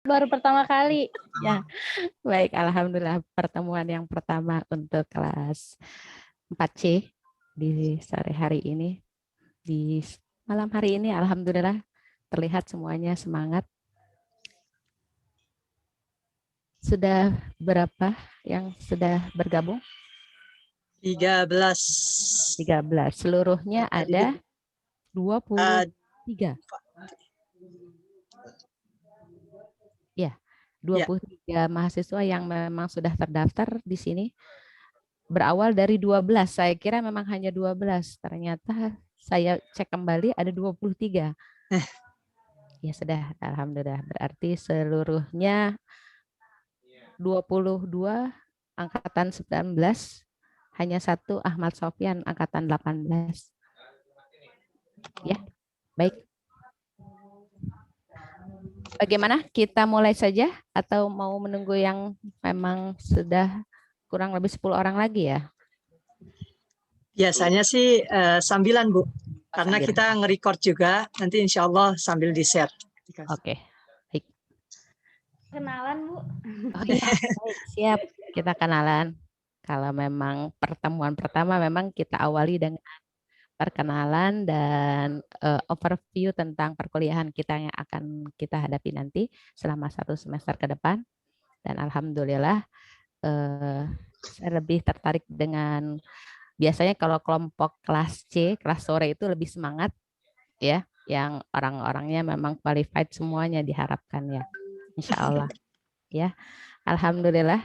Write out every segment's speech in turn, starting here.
Baru pertama kali. Ya, baik. Alhamdulillah pertemuan yang pertama untuk kelas 4C di sore hari ini. Di malam hari ini, Alhamdulillah terlihat semuanya semangat. Sudah berapa yang sudah bergabung? 13. 13. Seluruhnya ada 23. Ya, 23 mahasiswa yang memang sudah terdaftar di sini. Berawal dari 12. Saya kira memang hanya 12. Ternyata saya cek kembali ada 23. Ya sudah, alhamdulillah. Berarti seluruhnya 22 angkatan 19, hanya satu Ahmad Sofyan angkatan 18. Ya, baik. Bagaimana? Kita mulai saja atau mau menunggu yang memang sudah kurang lebih 10 orang lagi ya? Biasanya sih sambilan, Bu. Karena Sambil. kita nge-record juga, nanti insya Allah sambil di-share. Oke, baik. Kenalan, Bu. Oh iya, baik, siap. Kita kenalan. Kalau memang pertemuan pertama memang kita awali dengan perkenalan dan overview tentang perkuliahan kita yang akan kita hadapi nanti selama 1 semester ke depan. Dan alhamdulillah saya lebih tertarik dengan biasanya kalau kelompok kelas C, kelas sore itu lebih semangat ya, yang orang-orangnya memang qualified semuanya diharapkan ya. Insya Allah ya. Alhamdulillah.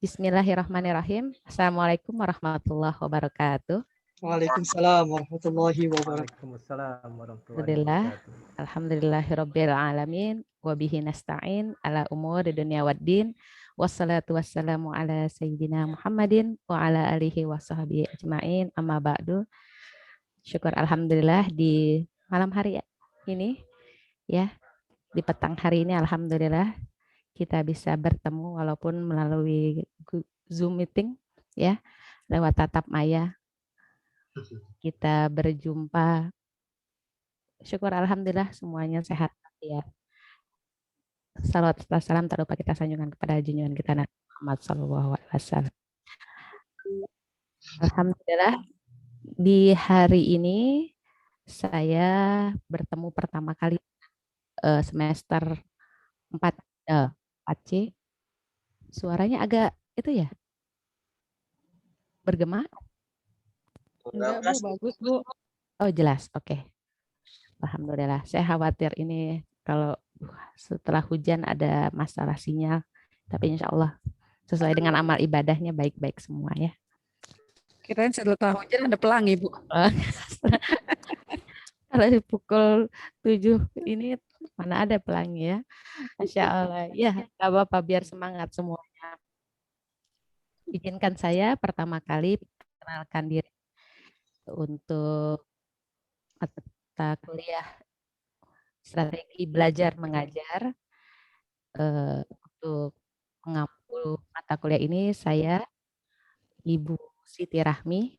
Bismillahirrahmanirrahim. Assalamualaikum warahmatullahi wabarakatuh. Waalaikumsalam warahmatullahi wabarakatuh. Waalaikumsalam warahmatullahi Alhamdulillah. wabarakatuh. Alhamdulillahirabbil alamin wa bihi nasta'in ala umuri dunya waddin. Wassalatu wassalamu ala sayyidina Muhammadin wa ala alihi wa sahbihi ajmain. Amma ba'du. Syukur alhamdulillah di malam hari ini ya, di petang hari ini alhamdulillah kita bisa bertemu walaupun melalui Zoom meeting ya, lewat tatap maya. Kita berjumpa. Syukur alhamdulillah semuanya sehat ya. Salawat serta salam tak lupa kita sanjungkan kepada junjungan kita Nabi Muhammad SAW. Alhamdulillah di hari ini saya bertemu pertama kali semester 4 4C. Suaranya agak itu ya, bergema. Enggak, Bu, bagus, Bu. Oh jelas, oke. Alhamdulillah. Saya khawatir ini kalau setelah hujan ada masalah sinyal, tapi insya Allah sesuai dengan amal ibadahnya baik-baik semua ya. Kirain setelah hujan ada pelangi, Bu. Kalau di pukul 7 ini mana ada pelangi ya. Masya Allah. Ya, gak apa-apa biar semangat semuanya. Izinkan saya pertama kali perkenalkan diri untuk mata kuliah strategi belajar mengajar. Untuk mengambil mata kuliah ini saya Ibu Siti Rahmi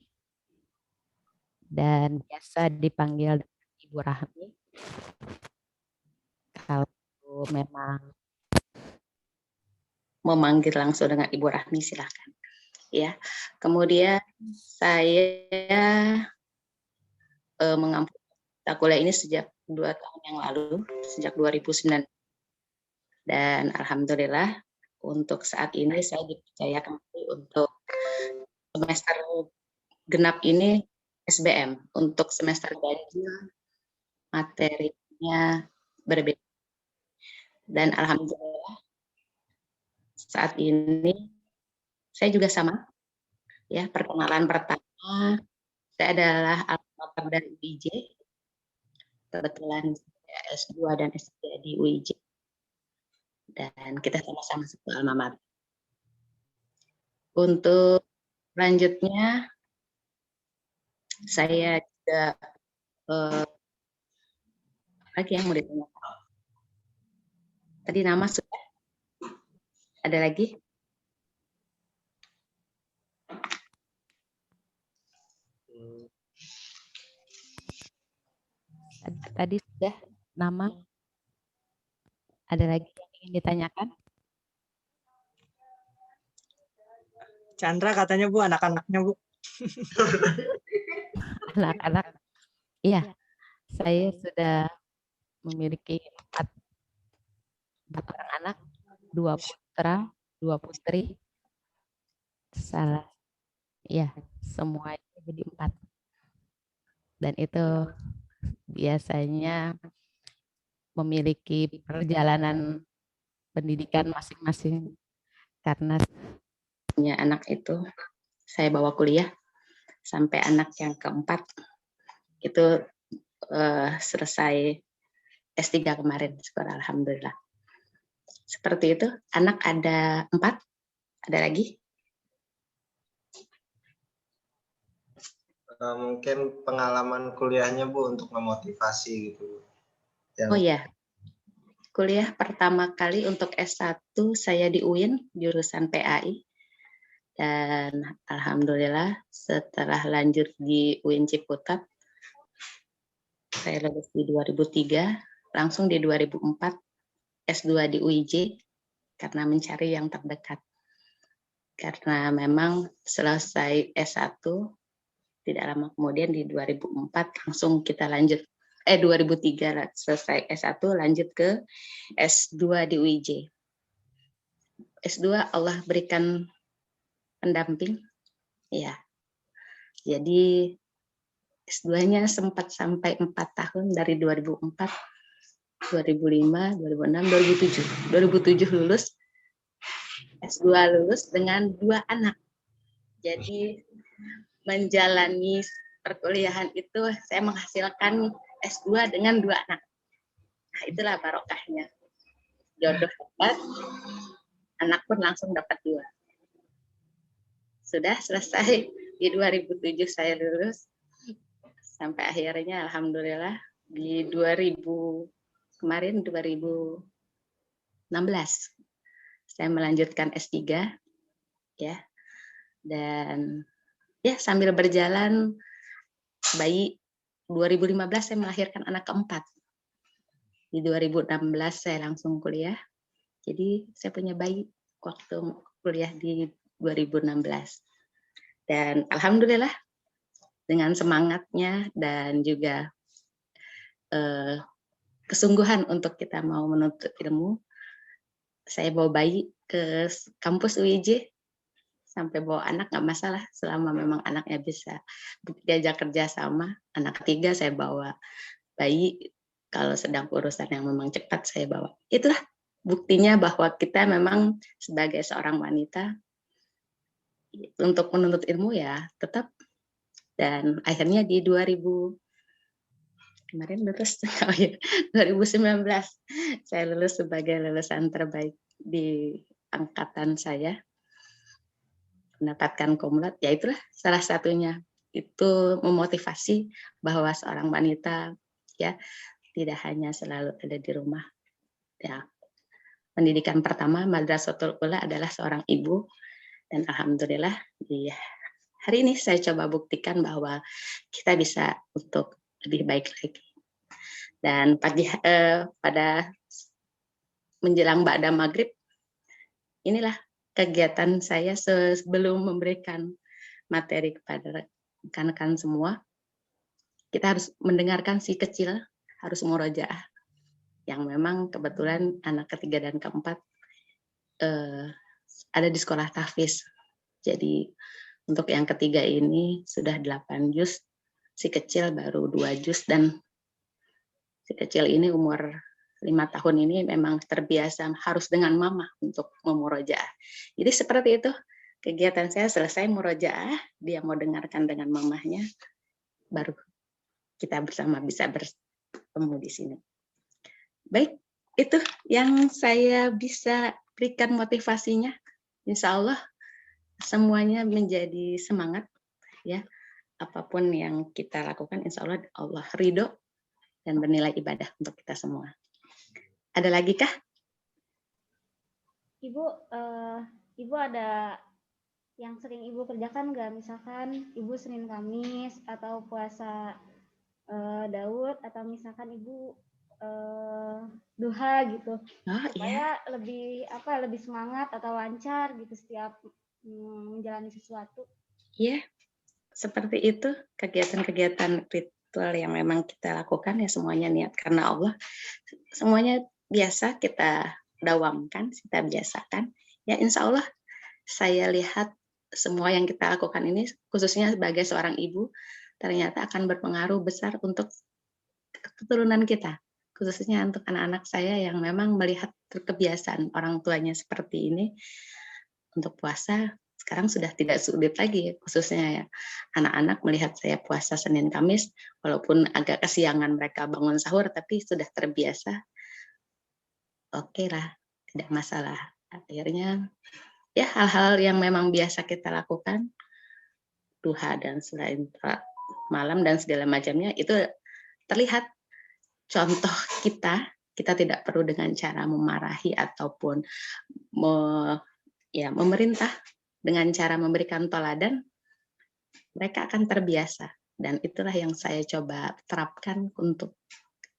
dan biasa dipanggil Ibu Rahmi. Kalau memang memanggil langsung dengan Ibu Rahmi silahkan. Ya. Kemudian saya mengampu mata kuliah ini sejak 2 tahun yang lalu, sejak 2009. Dan alhamdulillah untuk saat ini saya dipercaya kembali untuk semester genap ini SBM. Untuk semester ganjil materinya berbeda. Dan alhamdulillah saat ini saya juga sama. Ya, perkenalan pertama saya adalah alma mater dari UIJ. Kebetulan saya S2 dan S3 di UIJ. Dan kita sama-sama satu alma mater. Untuk selanjutnya saya juga lagi yang mau ditanya. Tadi nama sudah ada lagi? Tadi sudah nama. Ada lagi yang ingin ditanyakan? Chandra katanya Bu, anak-anaknya Bu. Anak-anak. Iya, saya sudah memiliki 4 orang anak, 2 putra, 2 putri. Salah. Ya, semuanya jadi 4. Dan itu biasanya memiliki perjalanan pendidikan masing-masing. Karena punya anak itu saya bawa kuliah sampai anak yang keempat itu selesai S3 kemarin, syukur alhamdulillah. Seperti itu, anak ada 4, ada lagi? Mungkin pengalaman kuliahnya Bu untuk memotivasi gitu. Oh iya, kuliah pertama kali untuk S1 saya di UIN, jurusan PAI. Dan alhamdulillah setelah lanjut di UIN Ciputat, saya lulus di 2003, langsung di 2004 S2 di UIJ karena mencari yang terdekat. Karena memang selesai S1, tidak lama kemudian di 2004 langsung kita lanjut. 2003 selesai S1 lanjut ke S2 di UIJ. S2 Allah berikan pendamping. Ya. Jadi S2-nya sempat sampai 4 tahun dari 2004, 2005, 2006, 2007. 2007 lulus. S2 lulus dengan 2 anak. Jadi menjalani perkuliahan itu saya menghasilkan S2 dengan 2 anak. Nah, itulah barokahnya. Jodoh dapat, anak pun langsung dapat 2. Sudah selesai di 2007 saya lulus. Sampai akhirnya alhamdulillah di 2016 saya melanjutkan S3 ya. Dan ya sambil berjalan bayi 2015 saya melahirkan anak keempat. Di 2016 saya langsung kuliah. Jadi saya punya bayi waktu kuliah di 2016. Dan alhamdulillah dengan semangatnya dan juga kesungguhan untuk kita mau menuntut ilmu, saya bawa bayi ke kampus UIJ. Sampai bawa anak nggak masalah selama memang anaknya bisa diajak kerja sama. Anak ketiga saya bawa bayi, kalau sedang urusan yang memang cepat saya bawa. Itulah buktinya bahwa kita memang sebagai seorang wanita untuk menuntut ilmu ya tetap. Dan akhirnya di 2000 kemarin lulus 2019 saya lulus sebagai lulusan terbaik di angkatan saya, mendapatkan kumlat. Ya itulah salah satunya, itu memotivasi bahwa seorang wanita ya tidak hanya selalu ada di rumah. Ya, pendidikan pertama Madrasatul Ula adalah seorang ibu, dan alhamdulillah di hari ini saya coba buktikan bahwa kita bisa untuk lebih baik lagi. Dan pada menjelang ba'da maghrib, inilah kegiatan saya sebelum memberikan materi kepada rekan-rekan semua. Kita harus mendengarkan si kecil, harus murojaah. Yang memang kebetulan anak ketiga dan keempat ada di sekolah tahfiz. Jadi untuk yang ketiga ini sudah 8 juz, si kecil baru 2 juz, dan si kecil ini umur 5 tahun ini memang terbiasa harus dengan mama untuk memurojaah. Jadi seperti itu kegiatan saya, selesai murojaah, dia mau dengarkan dengan mamahnya, baru kita bersama bisa bertemu di sini. Baik, itu yang saya bisa berikan motivasinya. Insya Allah semuanya menjadi semangat ya. Apapun yang kita lakukan, insya Allah Allah ridho dan bernilai ibadah untuk kita semua. Ada lagi kah? Ibu ada yang sering Ibu kerjakan nggak? Misalkan Ibu Senin Kamis atau puasa Daud, atau misalkan Ibu duha gitu, Oh iya, supaya lebih semangat atau lancar gitu setiap menjalani sesuatu. iya. Seperti itu kegiatan-kegiatan ritual yang memang kita lakukan ya semuanya niat karena Allah. Semuanya biasa kita dawamkan, kita biasakan. Ya insya Allah saya lihat semua yang kita lakukan ini khususnya sebagai seorang ibu ternyata akan berpengaruh besar untuk keturunan kita. Khususnya untuk anak-anak saya yang memang melihat kebiasaan orang tuanya seperti ini untuk puasa sekarang sudah tidak sulit lagi, khususnya ya anak-anak melihat saya puasa Senin Kamis, walaupun agak kesiangan mereka bangun sahur, tapi sudah terbiasa. Oke lah, tidak masalah. Akhirnya ya hal-hal yang memang biasa kita lakukan, duha dan selain malam dan segala macamnya itu terlihat contoh kita tidak perlu dengan cara memarahi ataupun memerintah. Dengan cara memberikan teladan, mereka akan terbiasa. Dan itulah yang saya coba terapkan untuk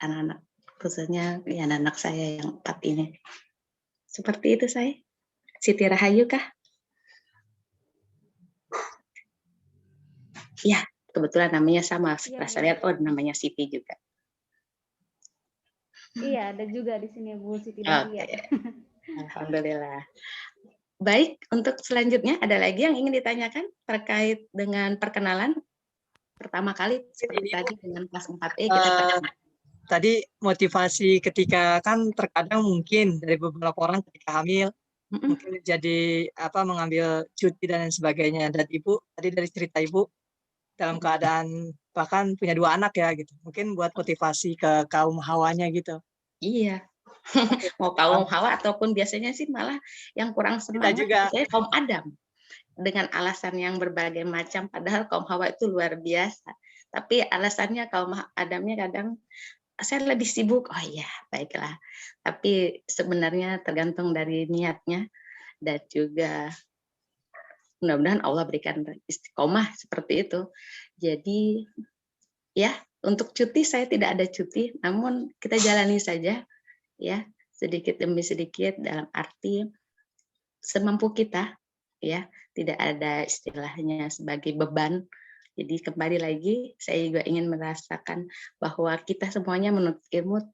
anak-anak, khususnya ya anak-anak saya yang 4 ini. Seperti itu saya. Siti Rahayu kah? Ya, kebetulan namanya sama. Setelah saya lihat, oh namanya Siti juga. Iya, ada juga di sini Bu Siti Dahlia. Oke. Alhamdulillah. Baik, untuk selanjutnya ada lagi yang ingin ditanyakan terkait dengan perkenalan pertama kali seperti tadi dengan kelas 4E kita terkenal. Tadi motivasi ketika kan terkadang mungkin dari beberapa orang ketika hamil mungkin jadi mengambil cuti dan lain sebagainya, dan Ibu tadi dari cerita Ibu dalam keadaan bahkan punya 2 anak ya gitu, mungkin buat motivasi ke kaum hawanya gitu. Iya. Mau kaum Hawa ataupun biasanya sih malah yang kurang semangat juga. saya kaum Adam dengan alasan yang berbagai macam, padahal kaum Hawa itu luar biasa, tapi alasannya kaum Adamnya kadang saya lebih sibuk. Oh iya, baiklah, tapi sebenarnya tergantung dari niatnya dan juga mudah-mudahan Allah berikan istiqomah seperti itu. Jadi ya untuk cuti saya tidak ada cuti, namun kita jalani saja ya, sedikit demi sedikit dalam arti semampu kita ya, tidak ada istilahnya sebagai beban. Jadi kembali lagi saya juga ingin merasakan bahwa kita semuanya menuntut ilmu,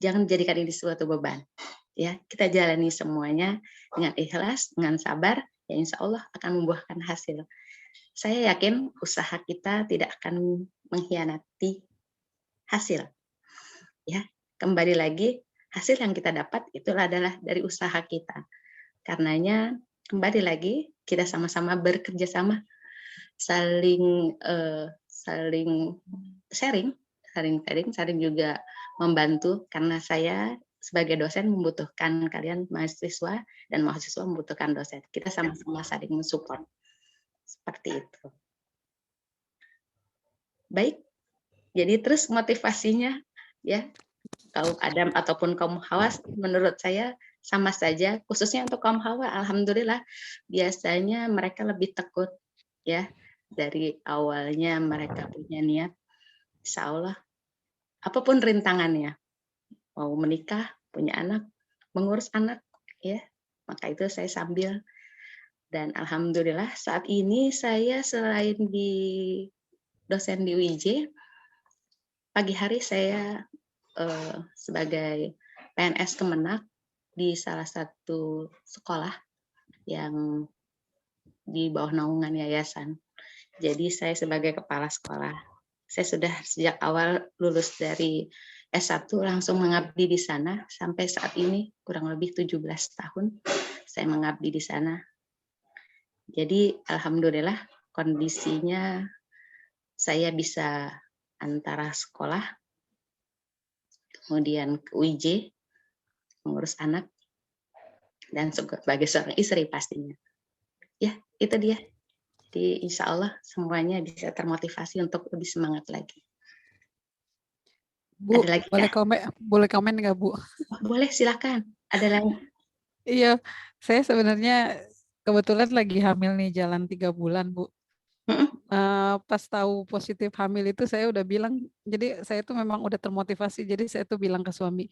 jangan jadikan ini suatu beban ya, kita jalani semuanya dengan ikhlas, dengan sabar, ya insya Allah akan membuahkan hasil. Saya yakin usaha kita tidak akan mengkhianati hasil ya. Kembali lagi, hasil yang kita dapat itu adalah dari usaha kita. Karenanya kembali lagi kita sama-sama bekerja sama, saling sharing juga membantu, karena saya sebagai dosen membutuhkan kalian mahasiswa dan mahasiswa membutuhkan dosen. Kita sama-sama saling mensupport. Seperti itu. Baik. Jadi terus motivasinya ya, kaum Adam ataupun kaum Hawa menurut saya sama saja, khususnya untuk kaum Hawa alhamdulillah biasanya mereka lebih tekun ya, dari awalnya mereka punya niat insya Allah apapun rintangannya, mau menikah, punya anak, mengurus anak ya, maka itu saya sambil. Dan alhamdulillah saat ini saya selain di dosen di UIJ, pagi hari saya sebagai PNS Kemenak di salah satu sekolah yang di bawah naungan yayasan. Jadi saya sebagai kepala sekolah, saya sudah sejak awal lulus dari S1 langsung mengabdi di sana sampai saat ini kurang lebih 17 tahun saya mengabdi di sana. Jadi alhamdulillah kondisinya saya bisa antara sekolah kemudian ke UIJ, mengurus anak, dan sebagai seorang istri pastinya. Ya, itu dia. Jadi insya Allah semuanya bisa termotivasi untuk lebih semangat lagi. Bu, ada lagi boleh komen nggak Bu? Boleh, silakan. Ada lagi? Iya, saya sebenarnya kebetulan lagi hamil nih, jalan 3 bulan Bu. pas tahu positif hamil itu saya udah bilang, jadi saya tuh memang udah termotivasi, jadi saya tuh bilang ke suami,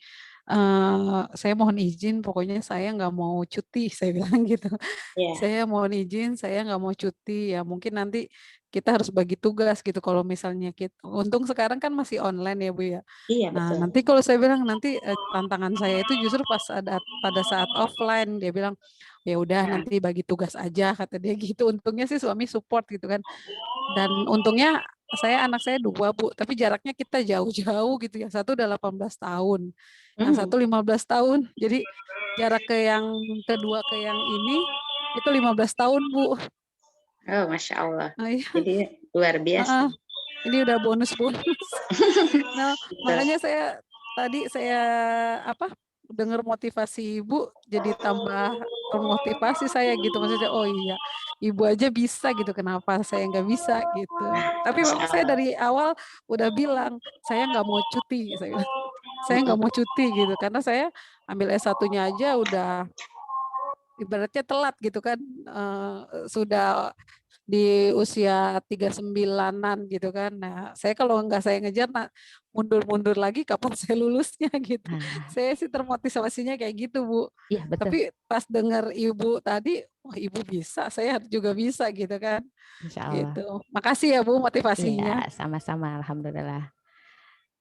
saya mohon izin, pokoknya saya nggak mau cuti, saya bilang gitu. Iya, Saya mohon izin, saya nggak mau cuti, ya mungkin nanti kita harus bagi tugas gitu. Kalau misalnya kita, untung sekarang kan masih online ya Bu ya. iya Nah betul. nanti kalau saya bilang nanti tantangan saya itu justru pas ada pada saat offline, dia bilang ya udah Nah, nanti bagi tugas aja kata dia gitu. Untungnya sih suami support gitu kan. Dan untungnya anak saya 2 Bu, tapi jaraknya kita jauh-jauh gitu. Yang satu udah 18 tahun, yang satu 15 tahun. Jadi jarak ke yang kedua ke yang ini itu 15 tahun Bu. oh Masya Allah. Nah, iya. Jadi luar biasa. Ini udah bonus-bonus. Nah, Betul. makanya tadi saya dengar motivasi Ibu jadi tambah termotivasi saya gitu. Maksudnya, oh iya, Ibu aja bisa gitu, kenapa saya nggak bisa gitu. Tapi Masya memang saya Allah. dari awal udah bilang, saya nggak mau cuti. Saya bilang, saya nggak mau Mm-mm. cuti gitu, karena saya ambil S1-nya aja udah ibaratnya telat gitu kan, sudah di usia 39-an gitu kan. Nah, saya kalau nggak saya ngejar, mundur-mundur lagi kapan saya lulusnya gitu. Nah, Saya sih termotivasinya kayak gitu, Bu. iya betul. Tapi pas dengar Ibu tadi, wah Ibu bisa, saya juga bisa gitu kan. Insya Allah. Gitu. Makasih ya Bu motivasinya. Iya, sama-sama. Alhamdulillah.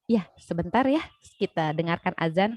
Ya, sebentar ya. Kita dengarkan azan.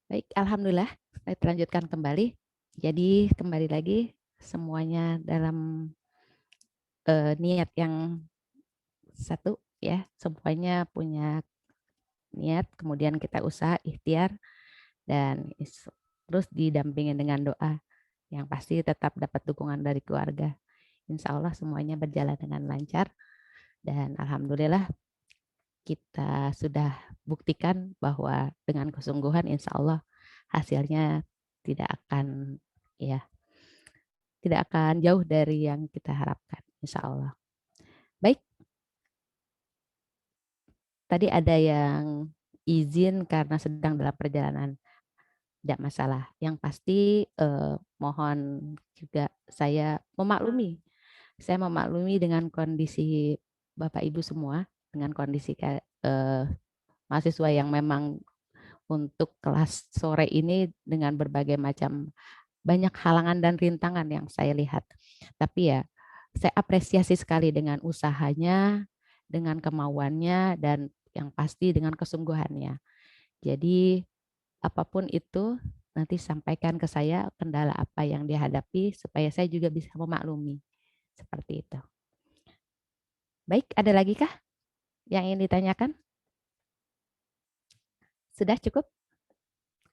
Baik, Alhamdulillah. Kita lanjutkan kembali. Jadi kembali lagi semuanya dalam niat yang satu ya. Semuanya punya niat, kemudian kita usaha, ikhtiar, dan terus didampingi dengan doa yang pasti tetap dapat dukungan dari keluarga. Insya Allah semuanya berjalan dengan lancar dan alhamdulillah kita sudah buktikan bahwa dengan kesungguhan insya Allah hasilnya tidak akan ya tidak akan jauh dari yang kita harapkan insya Allah. Baik, tadi ada yang izin karena sedang dalam perjalanan. Tidak masalah. Yang pasti mohon juga saya memaklumi. Saya memaklumi dengan kondisi Bapak Ibu semua, dengan kondisi mahasiswa yang memang untuk kelas sore ini dengan berbagai macam banyak halangan dan rintangan yang saya lihat. Tapi ya, saya apresiasi sekali dengan usahanya, dengan kemauannya, dan yang pasti dengan kesungguhannya. Jadi apapun itu nanti sampaikan ke saya kendala apa yang dihadapi supaya saya juga bisa memaklumi. Seperti itu. Baik, ada lagi kah yang ingin ditanyakan? Sudah cukup?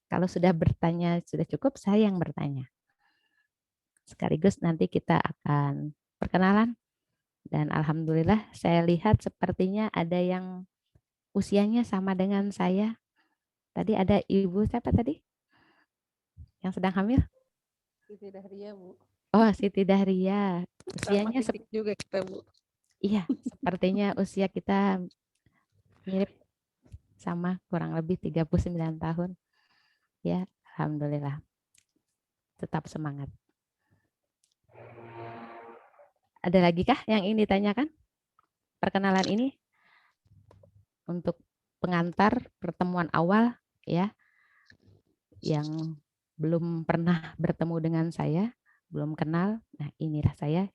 Kalau sudah bertanya sudah cukup, saya yang bertanya. Sekaligus nanti kita akan perkenalan. Dan alhamdulillah saya lihat sepertinya ada yang usianya sama dengan saya. Tadi ada ibu siapa tadi? Yang sedang hamil? Siti Dahria, Bu. Oh, Siti Dahria. Sama Usianya titik juga kita, Bu. iya, sepertinya usia kita mirip sama, kurang lebih 39 tahun. Ya, alhamdulillah. Tetap semangat. Ada lagi kah yang ingin ditanyakan? Perkenalan ini untuk pengantar pertemuan awal ya, yang belum pernah bertemu dengan saya, belum kenal. Nah, inilah saya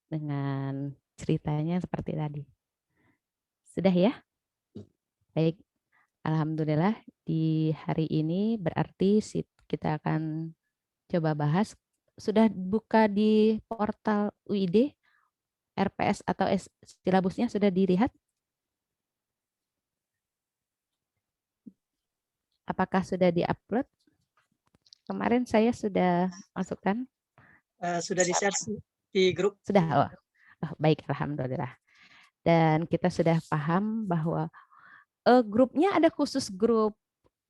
dengan ceritanya seperti tadi. Sudah ya? Baik. Alhamdulillah di hari ini berarti kita akan coba bahas. Sudah buka di portal UID, RPS atau silabusnya sudah dilihat? Apakah sudah diupload? Kemarin saya sudah masukkan. Sudah di-share di grup. Sudah. Oh, baik, alhamdulillah. Dan kita sudah paham bahwa grupnya ada khusus grup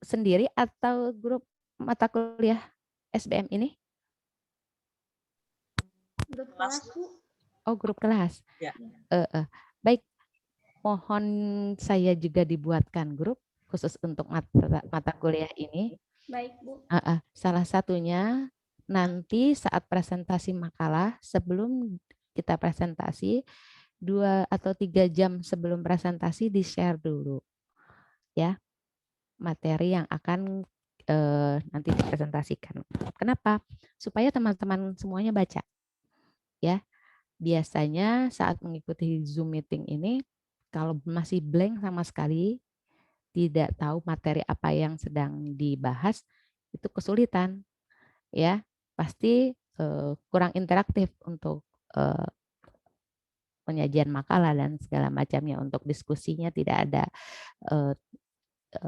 sendiri atau grup mata kuliah SBM ini? Grup kelas, Bu. Oh, grup kelas. Ya. Baik, mohon saya juga dibuatkan grup khusus untuk mata kuliah ini. Baik, Bu. Salah satunya nanti saat presentasi makalah, sebelum kita presentasi, 2 atau 3 jam sebelum presentasi di-share dulu ya materi yang akan nanti dipresentasikan. Kenapa? Supaya teman-teman semuanya baca. Ya. Biasanya saat mengikuti Zoom meeting ini, kalau masih blank sama sekali, tidak tahu materi apa yang sedang dibahas, itu kesulitan. Ya, pasti kurang interaktif untuk penyajian makalah dan segala macamnya. Untuk diskusinya tidak ada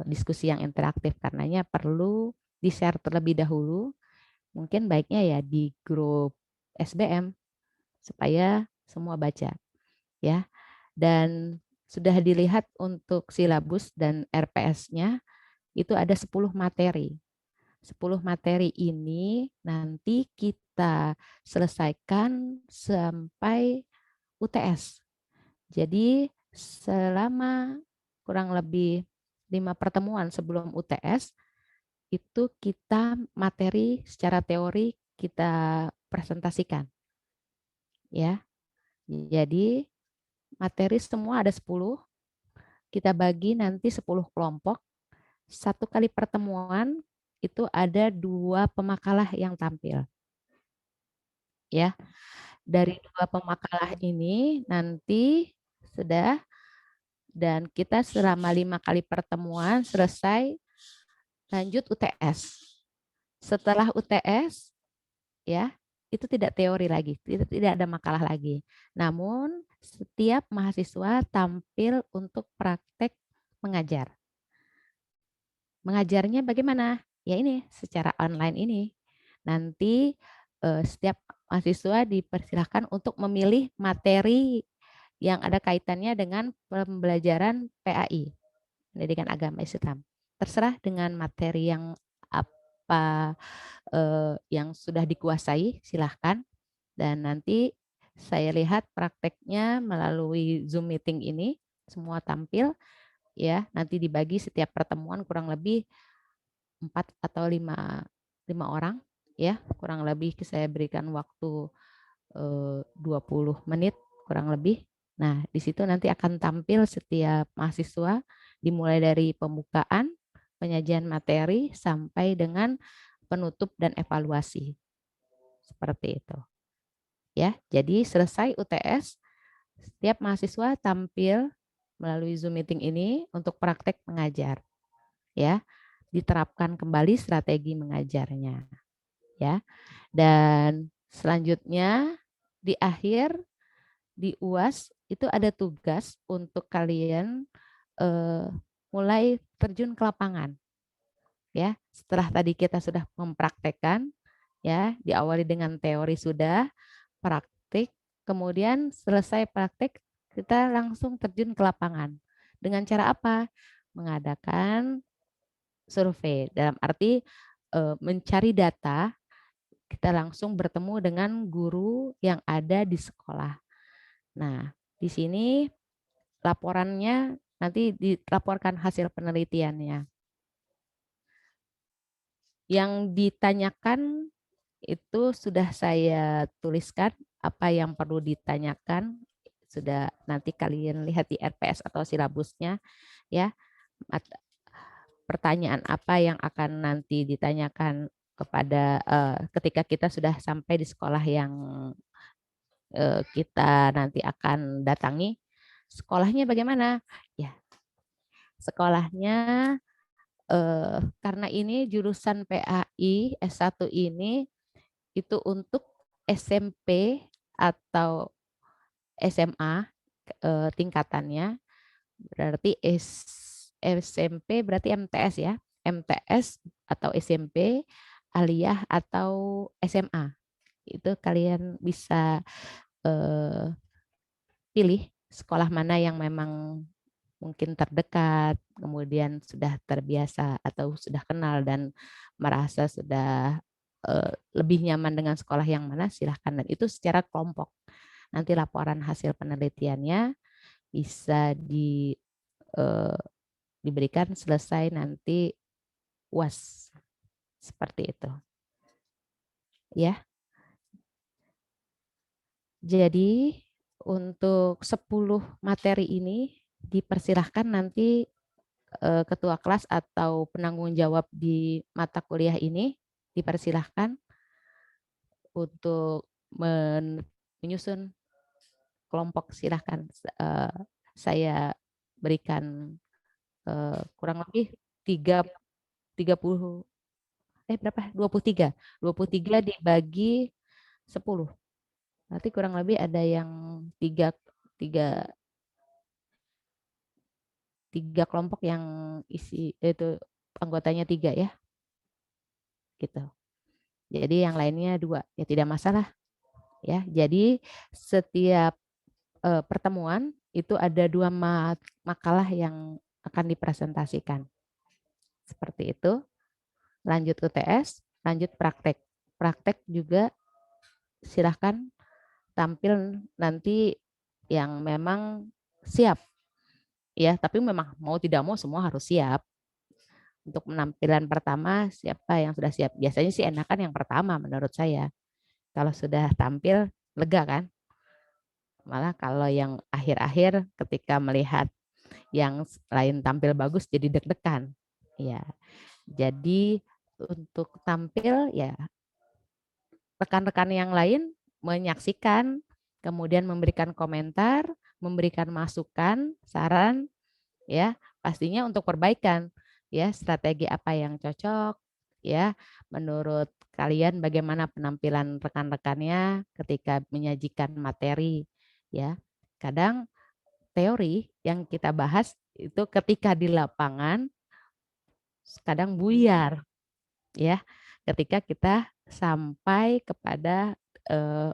diskusi yang interaktif, karenanya perlu di-share terlebih dahulu. Mungkin baiknya ya di grup SBM supaya semua baca ya. Dan sudah dilihat untuk silabus dan RPS-nya itu ada 10 materi. 10 materi ini nanti kita selesaikan sampai UTS. Jadi selama kurang lebih 5 pertemuan sebelum UTS itu kita materi secara teori kita presentasikan. Ya. Jadi materi semua ada 10. Kita bagi nanti 10 kelompok. 1 kali pertemuan itu ada 2 pemakalah yang tampil. Ya. Dari 2 pemakalah ini nanti sudah, dan kita selama 5 kali pertemuan selesai, lanjut UTS. Setelah UTS ya, itu tidak teori lagi, tidak ada makalah lagi. Namun setiap mahasiswa tampil untuk praktek mengajar. Mengajarnya bagaimana? Ya ini, secara online ini. Nanti setiap mahasiswa dipersilahkan untuk memilih materi yang ada kaitannya dengan pembelajaran PAI, Pendidikan Agama Islam. Terserah dengan materi yang apa yang sudah dikuasai, silahkan. Dan nanti saya lihat prakteknya melalui Zoom meeting ini, semua tampil. Ya, nanti dibagi setiap pertemuan kurang lebih 4 atau 5 orang. Ya, kurang lebih saya berikan waktu 20 menit kurang lebih. Nah, di situ nanti akan tampil setiap mahasiswa dimulai dari pembukaan, penyajian materi, sampai dengan penutup dan evaluasi. Seperti itu. Ya, jadi selesai UTS, setiap mahasiswa tampil melalui Zoom meeting ini untuk praktek mengajar. Ya, diterapkan kembali strategi mengajarnya. Ya. Dan selanjutnya di akhir di UAS itu ada tugas untuk kalian mulai terjun ke lapangan. Ya, setelah tadi kita sudah mempraktekkan, ya, diawali dengan teori sudah, praktik, kemudian selesai praktik kita langsung terjun ke lapangan. Dengan cara apa? Mengadakan survei, dalam arti mencari data, kita langsung bertemu dengan guru yang ada di sekolah. Nah, di sini laporannya nanti dilaporkan hasil penelitiannya. Yang ditanyakan itu sudah saya tuliskan, apa yang perlu ditanyakan sudah nanti kalian lihat di RPS atau silabusnya, ya. Pertanyaan apa yang akan nanti ditanyakan kepada ketika kita sudah sampai di sekolah yang kita nanti akan datangi. Sekolahnya bagaimana? Ya, sekolahnya karena ini jurusan PAI S1 ini itu untuk SMP atau SMA tingkatannya, berarti SMP berarti MTS ya, MTS atau SMP, aliyah atau SMA. Itu kalian bisa pilih sekolah mana yang memang mungkin terdekat, kemudian sudah terbiasa atau sudah kenal dan merasa sudah lebih nyaman dengan sekolah yang mana, silahkan. Dan itu secara kelompok. Nanti laporan hasil penelitiannya bisa diberikan selesai nanti UAS. Seperti itu. Ya. Jadi untuk 10 materi ini dipersilahkan nanti ketua kelas atau penanggung jawab di mata kuliah ini dipersilahkan untuk menyusun kelompok. Silahkan saya berikan kurang lebih 23 dibagi 10. Nanti kurang lebih ada yang tiga kelompok yang isi itu anggotanya 3 ya, gitu. Jadi yang lainnya 2 ya tidak masalah ya. Jadi setiap pertemuan itu ada 2 makalah yang akan dipresentasikan. Seperti itu. Lanjut UTS, lanjut praktek. Praktek juga silahkan tampil nanti yang memang siap. Ya, tapi memang mau tidak mau semua harus siap. Untuk penampilan pertama, siapa yang sudah siap? Biasanya sih enakan yang pertama menurut saya. Kalau sudah tampil, lega kan? Malah kalau yang akhir-akhir ketika melihat yang lain tampil bagus jadi deg-degan. Ya. Jadi untuk tampil ya rekan-rekan yang lain menyaksikan, kemudian memberikan komentar, memberikan masukan, saran, ya pastinya untuk perbaikan, ya strategi apa yang cocok, ya menurut kalian bagaimana penampilan rekan-rekannya ketika menyajikan materi, ya kadang teori yang kita bahas itu ketika di lapangan kadang buyar, ya ketika kita sampai kepada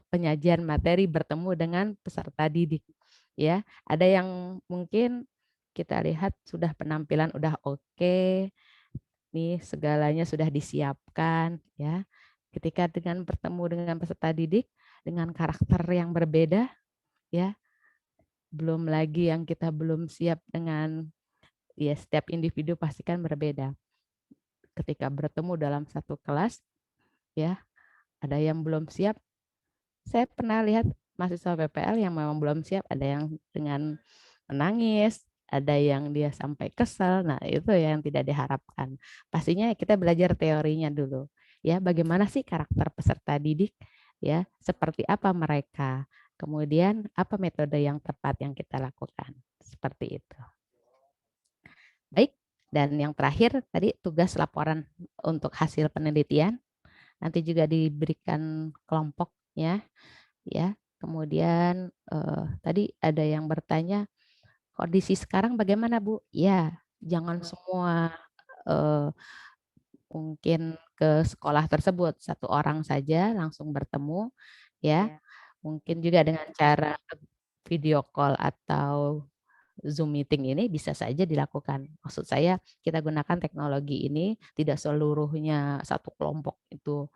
penyajian materi bertemu dengan peserta didik, ya ada yang mungkin kita lihat sudah penampilan udah oke, nih segalanya sudah disiapkan, ya ketika dengan bertemu dengan peserta didik dengan karakter yang berbeda, ya belum lagi yang kita belum siap dengan, ya setiap individu pastikan berbeda. Ketika bertemu dalam satu kelas, ya ada yang belum siap. Saya pernah lihat mahasiswa PPL yang memang belum siap, ada yang dengan menangis, ada yang dia sampai kesal. Nah, itu yang tidak diharapkan. Pastinya kita belajar teorinya dulu. Ya, bagaimana sih karakter peserta didik? Ya, seperti apa mereka? Kemudian apa metode yang tepat yang kita lakukan? Seperti itu. Baik, dan yang terakhir tadi tugas laporan untuk hasil penelitian. Nanti juga diberikan kelompoknya, ya. Kemudian tadi ada yang bertanya, kondisi sekarang bagaimana, Bu? Ya, jangan semua mungkin ke sekolah tersebut, satu orang saja langsung bertemu, ya. Mungkin juga dengan cara video call atau Zoom meeting ini bisa saja dilakukan. Maksud saya kita gunakan teknologi ini tidak seluruhnya satu kelompok itu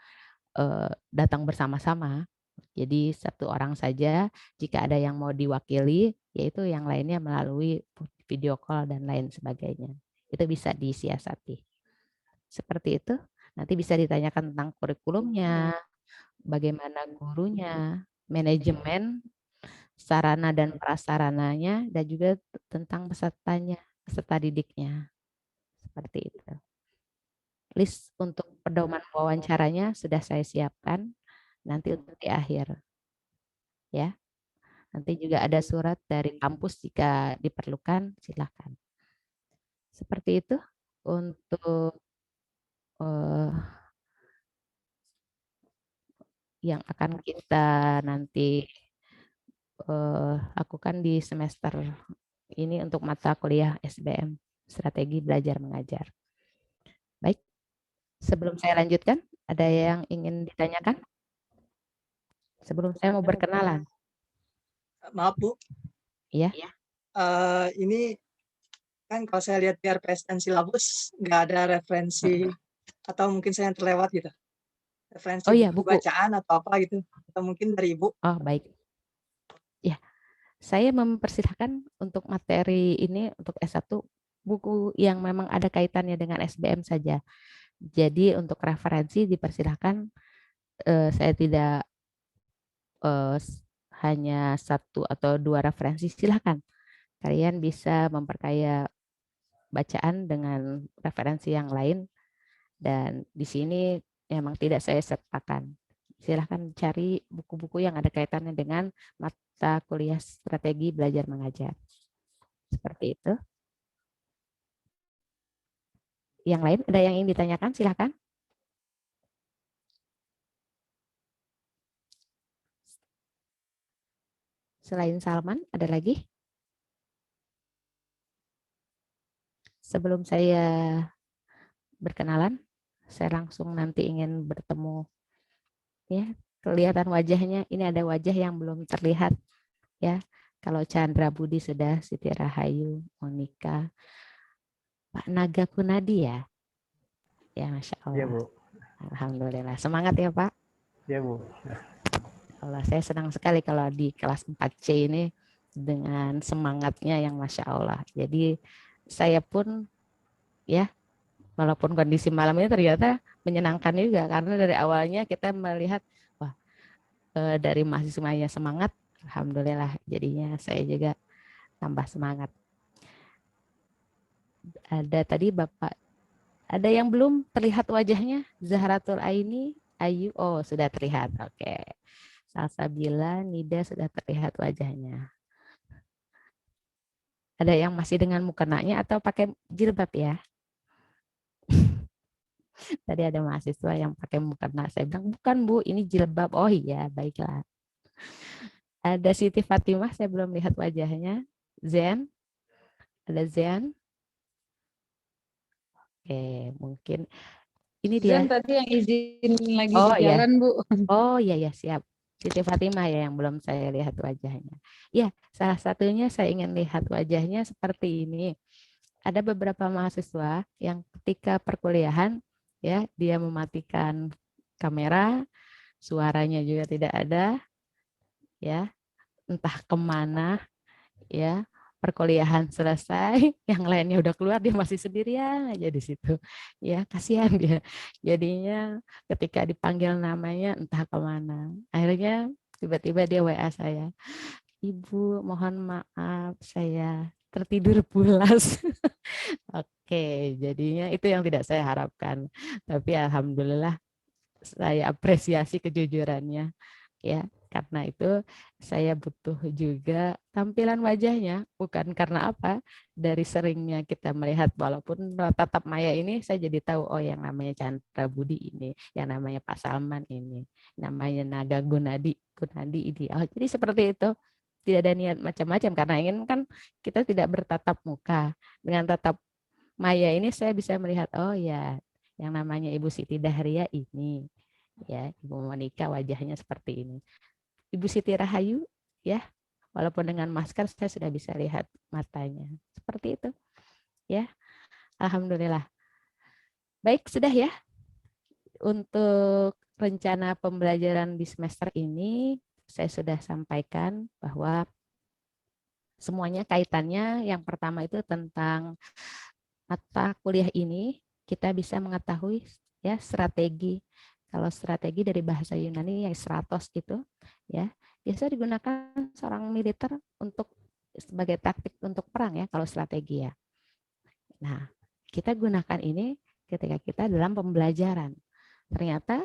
datang bersama-sama. Jadi satu orang saja, jika ada yang mau diwakili, yaitu yang lainnya melalui video call dan lain sebagainya. Itu bisa disiasati. Seperti itu. Nanti bisa ditanyakan tentang kurikulumnya, bagaimana gurunya, manajemen, sarana dan prasarananya, dan juga tentang pesertanya, peserta didiknya. Seperti itu. List untuk pedoman wawancaranya sudah saya siapkan, nanti untuk di akhir. Ya. Nanti juga ada surat dari kampus jika diperlukan, silakan. Seperti itu untuk yang akan kita nanti lakukan di semester ini untuk mata kuliah SBM, Strategi Belajar Mengajar. Baik, sebelum saya lanjutkan, ada yang ingin ditanyakan? Sebelum saya mau berkenalan. Maaf Bu. Iya. Ini kan kalau saya lihat di RPS dan silabus nggak ada referensi atau mungkin saya yang terlewat gitu. Referensi buku bacaan atau apa gitu. Atau mungkin dari Ibu. Oh, baik. Ya, saya mempersilahkan untuk materi ini untuk S1 buku yang memang ada kaitannya dengan SBM saja. Jadi untuk referensi dipersilahkan, saya tidak hanya 1 atau 2 referensi, silahkan. Kalian bisa memperkaya bacaan dengan referensi yang lain, dan di sini memang tidak saya sertakan. Silahkan cari buku-buku yang ada kaitannya dengan mata kuliah Strategi Belajar Mengajar. Seperti itu. Yang lain ada yang ingin ditanyakan, silahkan. Selain Salman, ada lagi? Sebelum saya berkenalan, saya langsung nanti ingin bertemu. Ya, kelihatan wajahnya. Ini ada wajah yang belum terlihat. Ya, kalau Chandra Budi sudah, Siti Rahayu, Monika, Pak Naga Kunadi ya. Ya, Masya Allah. Iya, Bu. Alhamdulillah. Semangat ya, Pak. Iya, Bu. Allah, saya senang sekali kalau di kelas 4C ini dengan semangatnya yang Masya Allah. Jadi saya pun ya, walaupun kondisi malam ini ternyata menyenangkan juga, karena dari awalnya kita melihat wah, dari mahasiswanya semangat, alhamdulillah jadinya saya juga tambah semangat. Ada tadi Bapak, ada yang belum terlihat wajahnya? Zahratul Ayu, oh sudah terlihat, oke. Salsabila, Nida sudah terlihat wajahnya. Ada yang masih dengan mukenanya atau pakai jilbab ya? Tadi ada mahasiswa yang pakai mukena. Saya bilang, bukan Bu, ini jilbab. Oh iya, baiklah. Ada Siti Fatimah, saya belum lihat wajahnya. Zen, ada Zen. Oke, mungkin ini dia. Zen tadi yang izin lagi Oh, di jalan, ya. Bu. Oh iya, siap. Siti Fatimah ya yang belum saya lihat wajahnya. Ya, salah satunya saya ingin lihat wajahnya seperti ini. Ada beberapa mahasiswa yang ketika perkuliahan ya dia mematikan kamera, suaranya juga tidak ada, ya entah kemana, ya perkuliahan selesai, yang lainnya udah keluar, dia masih sendirian aja di situ, ya kasihan dia. Jadinya ketika dipanggil namanya entah kemana, akhirnya tiba-tiba dia WA saya, Ibu mohon maaf saya tertidur pulas. Oke, jadinya itu yang tidak saya harapkan. Tapi alhamdulillah saya apresiasi kejujurannya ya. Karena itu saya butuh juga tampilan wajahnya, bukan karena apa? Dari seringnya kita melihat walaupun tatap maya ini saya jadi tahu oh yang namanya Chandra Budi ini, yang namanya Pak Salman ini, namanya Naga Gunadi ini. Oh, jadi seperti itu. Tidak ada niat macam-macam karena ingin kan kita tidak bertatap muka. Dengan tatap maya ini saya bisa melihat oh ya yang namanya Ibu Siti Dahria ini ya, Ibu Monika wajahnya seperti ini. Ibu Siti Rahayu ya, walaupun dengan masker saya sudah bisa lihat matanya. Seperti itu. Ya. Alhamdulillah. Baik, sudah ya. Untuk rencana pembelajaran di semester ini saya sudah sampaikan bahwa semuanya kaitannya yang pertama itu tentang mata kuliah ini kita bisa mengetahui ya strategi. Kalau strategi dari bahasa Yunani yang stratos itu ya biasa digunakan seorang militer untuk sebagai taktik untuk perang ya kalau strategi ya. Nah, kita gunakan ini ketika kita dalam pembelajaran. Ternyata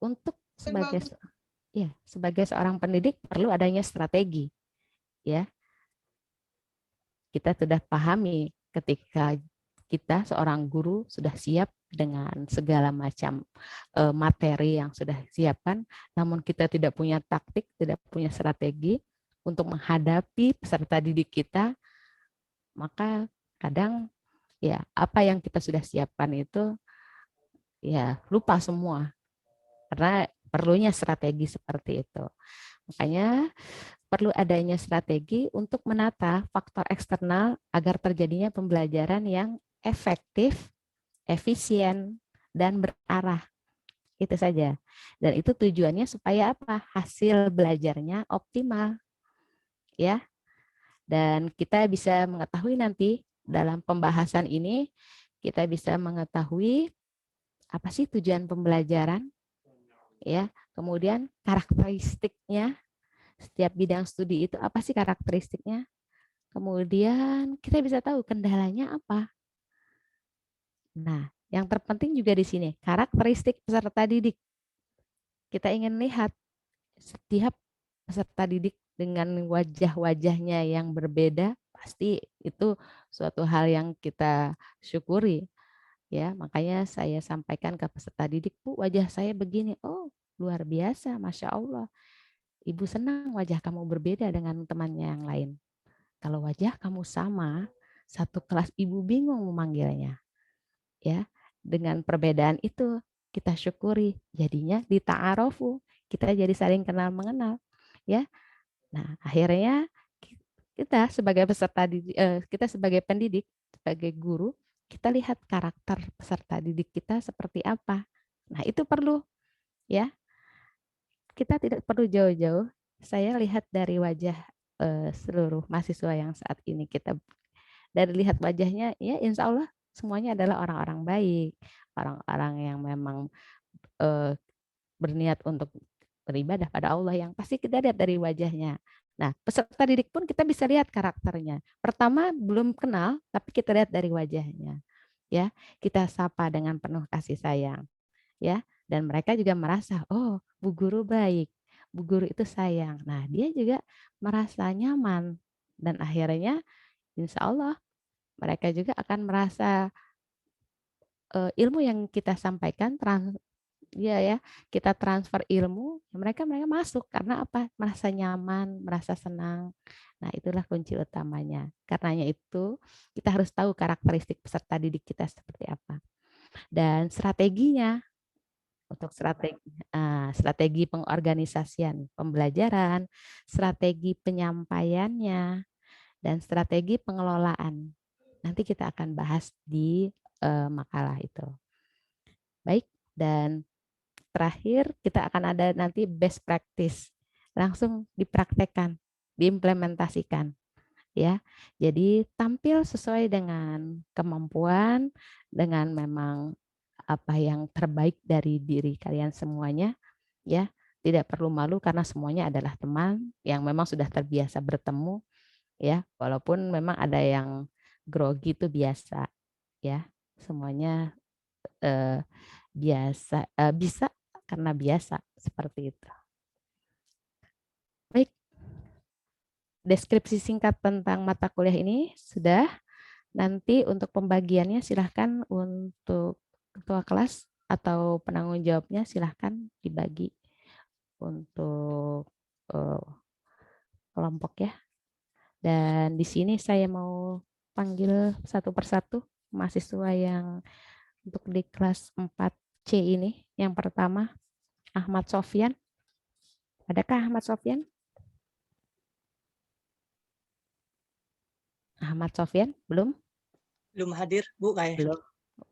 untuk sebagai seorang pendidik perlu adanya strategi ya. Kita sudah pahami ketika kita seorang guru sudah siap dengan segala macam materi yang sudah siapkan, namun kita tidak punya taktik, tidak punya strategi untuk menghadapi peserta didik kita, maka kadang ya apa yang kita sudah siapkan itu ya lupa semua karena perlunya strategi seperti itu. Makanya perlu adanya strategi untuk menata faktor eksternal agar terjadinya pembelajaran yang efektif, efisien, dan berarah. Itu saja. Dan itu tujuannya supaya apa? Hasil belajarnya optimal. Ya. Dan kita bisa mengetahui nanti dalam pembahasan ini, kita bisa mengetahui apa sih tujuan pembelajaran, ya. Kemudian karakteristiknya, setiap bidang studi itu apa sih karakteristiknya. Kemudian kita bisa tahu kendalanya apa. Nah, yang terpenting juga di sini, karakteristik peserta didik. Kita ingin lihat setiap peserta didik dengan wajah-wajahnya yang berbeda, pasti itu suatu hal yang kita syukuri. Ya, makanya saya sampaikan ke peserta didik, Bu, wajah saya begini. Oh, luar biasa, Masya Allah. Ibu senang wajah kamu berbeda dengan temannya yang lain. Kalau wajah kamu sama, satu kelas ibu bingung memanggilnya. Ya, dengan perbedaan itu kita syukuri, jadinya di ta'arofu, kita jadi saling kenal mengenal, ya. Nah, akhirnya kita sebagai peserta didik, kita sebagai pendidik, sebagai guru, kita lihat karakter peserta didik kita seperti apa. Nah, itu perlu, ya. Kita tidak perlu jauh-jauh. Saya lihat dari wajah seluruh mahasiswa yang saat ini kita dari lihat wajahnya, ya insya Allah semuanya adalah orang-orang baik, orang-orang yang memang berniat untuk beribadah pada Allah, yang pasti kita lihat dari wajahnya. Nah, peserta didik pun kita bisa lihat karakternya. Pertama belum kenal, tapi kita lihat dari wajahnya. Ya, kita sapa dengan penuh kasih sayang. Ya, dan mereka juga merasa, oh, Bu Guru baik, Bu Guru itu sayang. Nah, dia juga merasa nyaman dan akhirnya insya Allah mereka juga akan merasa ilmu yang kita sampaikan kita transfer ilmu, mereka masuk karena apa? Merasa nyaman, merasa senang. Nah, itulah kunci utamanya. Karenanya itu kita harus tahu karakteristik peserta didik kita seperti apa. Dan strateginya untuk strategi pengorganisasian pembelajaran, strategi penyampaiannya, dan strategi pengelolaan. Nanti kita akan bahas di makalah itu. Baik, dan terakhir kita akan ada nanti best practice. Langsung dipraktekkan, diimplementasikan. Ya, jadi tampil sesuai dengan kemampuan, dengan memang apa yang terbaik dari diri kalian semuanya. Ya, tidak perlu malu karena semuanya adalah teman yang memang sudah terbiasa bertemu. ya, walaupun memang ada yang grogi itu biasa ya, semuanya biasa, bisa karena biasa seperti itu. Baik, deskripsi singkat tentang mata kuliah ini sudah. Nanti untuk pembagiannya silahkan untuk ketua kelas atau penanggung jawabnya silahkan dibagi untuk kelompok ya. Dan di sini saya mau panggil satu persatu mahasiswa yang untuk di kelas 4C ini. Yang pertama Ahmad Sofyan. Adakah Ahmad Sofyan? Ahmad Sofyan belum? Belum hadir, Bu, kayak. Belum.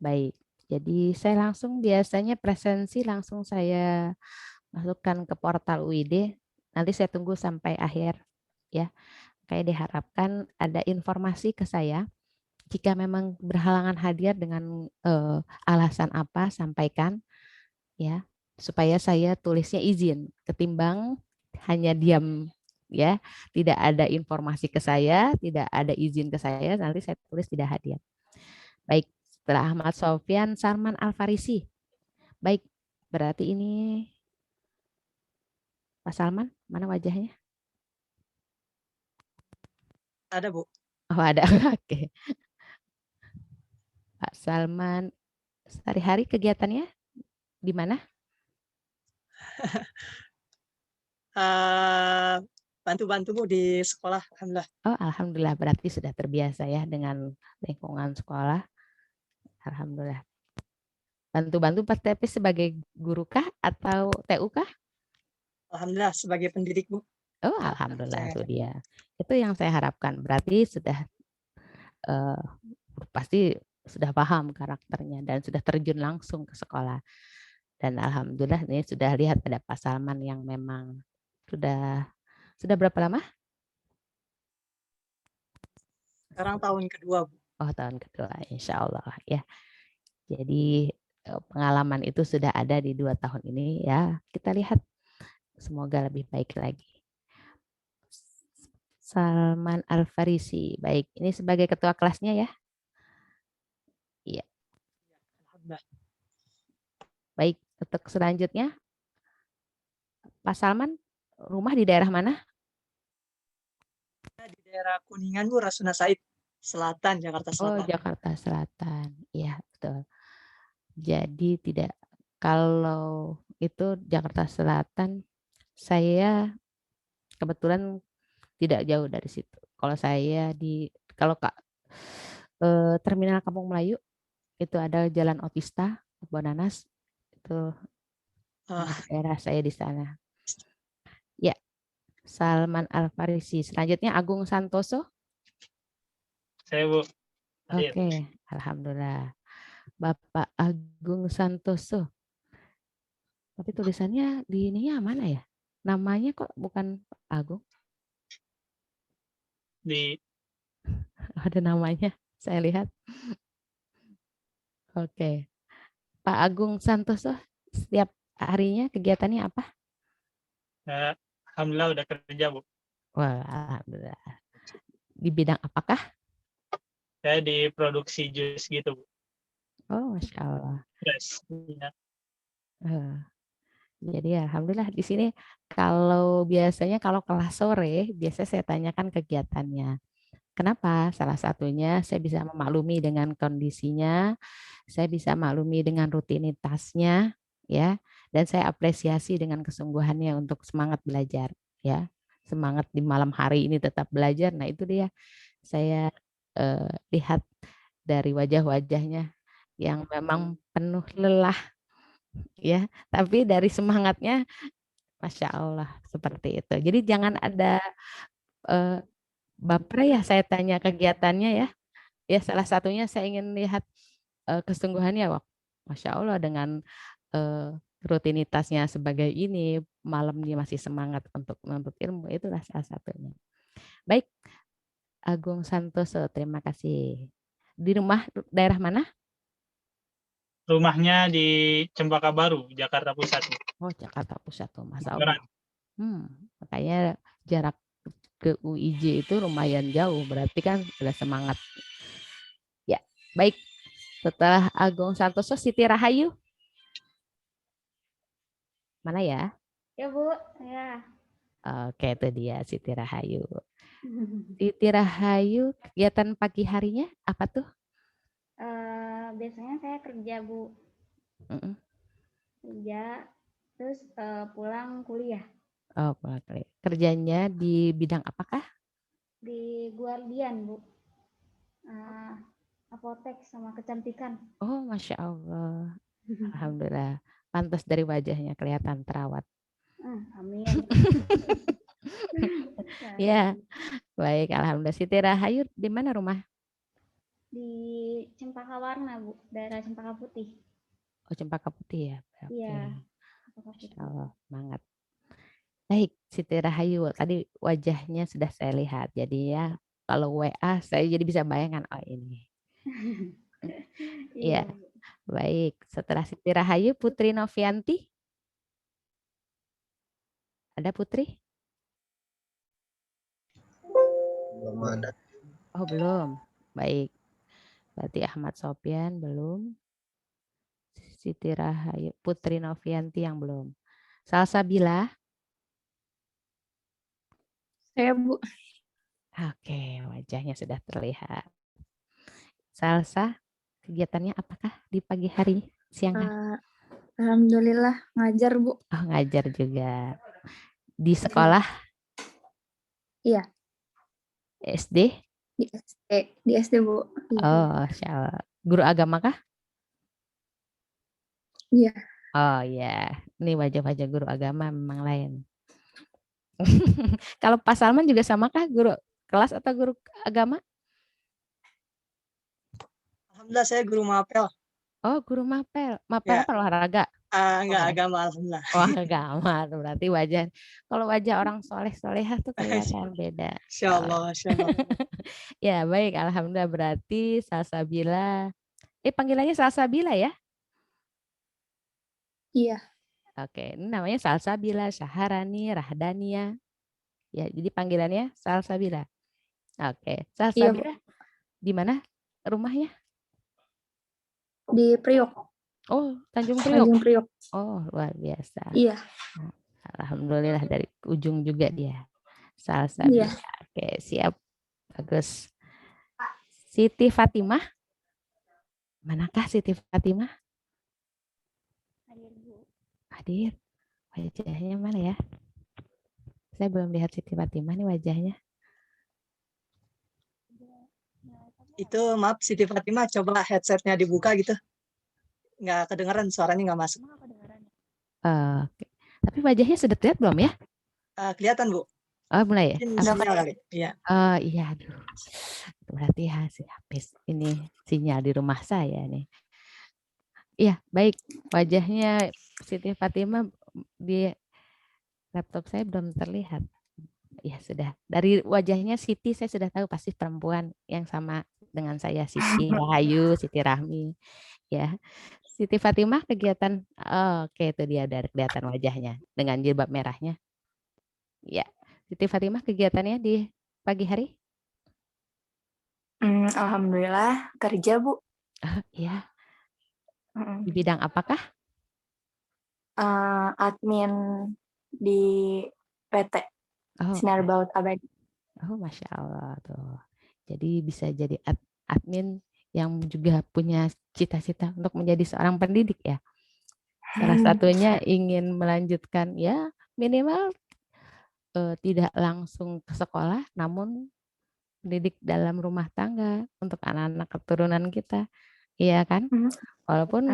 Baik. Jadi saya langsung biasanya presensi langsung saya masukkan ke portal UID. Nanti saya tunggu sampai akhir ya. Kayak diharapkan ada informasi ke saya. Jika memang berhalangan hadir dengan alasan apa, sampaikan ya, supaya saya tulisnya izin ketimbang hanya diam ya, tidak ada informasi ke saya, tidak ada izin ke saya, nanti saya tulis tidak hadir. Baik, setelah Ahmad Sofyan, Salman Al-Farisi. Baik, berarti ini Pak Salman, mana wajahnya? Ada, Bu. Oh, ada. Oke. Pak Salman, sehari-hari kegiatannya di mana? Bantu-bantu, Bu, di sekolah, alhamdulillah. Oh, alhamdulillah, berarti sudah terbiasa ya dengan lingkungan sekolah. Alhamdulillah. Bantu-bantu Pak TP sebagai guru kah atau TU kah? Alhamdulillah sebagai pendidik, Bu. Oh, alhamdulillah itu dia. Itu yang saya harapkan. Berarti sudah pasti sudah paham karakternya dan sudah terjun langsung ke sekolah. Dan alhamdulillah ini sudah lihat ada Pak Salman yang memang sudah berapa lama? Sekarang tahun kedua, Bu. Oh, tahun kedua, insya Allah ya. Jadi pengalaman itu sudah ada di 2 tahun ini ya. Kita lihat semoga lebih baik lagi. Salman Al-Farisi. Baik, ini sebagai ketua kelasnya ya. Iya. Alhamdulillah. Baik, untuk selanjutnya Pak Salman, rumah di daerah mana? Di daerah Kuningan, Bu, Rasuna Said, Selatan, Jakarta Oh, Selatan. Jakarta Selatan. Iya, betul. Jadi tidak, kalau itu Jakarta Selatan, saya kebetulan tidak jauh dari situ. Kalau saya kalau Terminal Kampung Melayu itu ada Jalan Otista, Bonanas, itu daerah saya di sana. Ya, Salman Al-Farisi. Selanjutnya Agung Santoso. Saya, Bu. Oke, alhamdulillah. Bapak Agung Santoso. Tapi tulisannya di ininya mana ya? Namanya kok bukan Agung? Ada namanya, saya lihat. Oke. Pak Agung Santoso, setiap harinya kegiatannya apa? Alhamdulillah udah kerja, Bu. Wah, alhamdulillah. Di bidang apakah? Saya di produksi jus gitu, Bu. Oh, Masya Allah. Yes. Ya. Jadi alhamdulillah di sini kalau biasanya kalau kelas sore, biasanya saya tanyakan kegiatannya. Kenapa? Salah satunya saya bisa memaklumi dengan kondisinya, saya bisa maklumi dengan rutinitasnya, ya, dan saya apresiasi dengan kesungguhannya untuk semangat belajar, ya, semangat di malam hari ini tetap belajar. Nah itu dia, saya lihat dari wajah-wajahnya yang memang penuh lelah, ya, tapi dari semangatnya, Masya Allah seperti itu. Jadi jangan ada baper ya saya tanya kegiatannya ya. Ya salah satunya saya ingin lihat kesungguhannya, wah, Masya Allah dengan rutinitasnya sebagai ini, malam dia masih semangat untuk menuntut ilmu, itulah salah satunya. Baik, Agung Santoso, terima kasih. Di rumah daerah mana? Rumahnya di Cempaka Baru, Jakarta Pusat. Oh, Jakarta Pusat tuh, Masya Allah. Makanya jarak ke UIJ itu lumayan jauh, berarti kan udah semangat. Ya, baik. Setelah Agung Santoso, Siti Rahayu. Mana ya? Ya Bu, ya. Oke, itu dia Siti Rahayu. Siti Rahayu, kegiatan pagi harinya apa tuh? Biasanya saya kerja Bu, Mm-mm. kerja terus pulang kuliah Oh, kerjanya di bidang apakah? di Guardian Bu, apotek sama kecantikan. Oh, Masya Allah. Alhamdulillah. Pantas dari wajahnya kelihatan terawat. Amin. Ya, baik. Alhamdulillah. Siti Rahayu, di mana rumah? Di Cempaka Warna Bu, daerah Cempaka Putih. Oh, Cempaka Putih ya. Oke. Iya, Cempaka Masya Putih. Allah, semangat. Baik, Siti Rahayu. Tadi wajahnya sudah saya lihat. Jadi ya, kalau WA saya jadi bisa bayangkan, oh ini. Iya. Iya, baik. Setelah Siti Rahayu, Putri Novianti. Ada Putri? Belum ada. Oh, belum. Baik. Berarti Ahmad Sofyan belum. Siti Rahayu, Putri Novianti yang belum. Salsabila. Saya Bu, Oke, wajahnya sudah terlihat. Salsa, kegiatannya apakah di pagi hari, siang hari? alhamdulillah ngajar Bu. Oh, ngajar juga. Di sekolah Iya, SD? di SD Bu. Iya. Oh, Masya Allah. Guru agama kah? Iya. Oh ya, ini wajah-wajah guru agama memang lain. Kalau Pak Salman juga sama kah guru kelas atau guru agama? Alhamdulillah saya guru mapel. Oh, guru mapel. Mapel Ya. apa olahraga? Enggak Oh, agama alhamdulillah. oh, agama. Berarti wajah. Kalau wajah orang soleh-solehah tuh kelihatan beda. Insyaallah, insyaallah. Ya, baik. Alhamdulillah berarti Salsabila. Panggilannya Salsabila ya? Iya. Oke, ini namanya Salsabila, Syaharani, Rahdania. Ya, jadi panggilannya Salsabila. Oke, Iya Bu. Salsabila di mana rumahnya? Di Priok. Oh, Tanjung Priok. Tanjung Priok. Oh, luar biasa. Iya. Alhamdulillah dari ujung juga dia. Salsabila. Iya. Oke, siap. Bagus. Siti Fatimah. Manakah Siti Fatimah? Hadir Bu. Hadir. Wajahnya mana ya? Saya belum lihat Siti Fatimah nih wajahnya. Itu maaf Siti Fatimah, coba headsetnya dibuka gitu. Nggak kedengeran, suaranya nggak masuk. Oke. Tapi wajahnya sudah terlihat belum ya? Kelihatan Bu. Oh, mulai ya? Mungkin sinyal kali. Iya. Oh iya, aduh. Berarti hasil habis ini sinyal di rumah saya nih. Iya, baik. Wajahnya Siti Fatimah di laptop saya belum terlihat. Ya sudah. Dari wajahnya Siti saya sudah tahu pasti perempuan yang sama dengan saya, Siti Rahayu, Siti Rahmi. Ya. Siti Fatimah kegiatan, oke itu dia dari kelihatan wajahnya dengan jilbab merahnya. Ya. Siti Fatimah kegiatannya di pagi hari? Alhamdulillah kerja Bu. Iya. Di bidang apakah? Admin di PT Sinar Baut Abadi. Oh, Masya Allah tuh. Jadi bisa jadi admin yang juga punya cita-cita untuk menjadi seorang pendidik ya. Salah satunya ingin melanjutkan ya minimal tidak langsung ke sekolah, namun pendidik dalam rumah tangga untuk anak-anak keturunan kita. Iya kan? Walaupun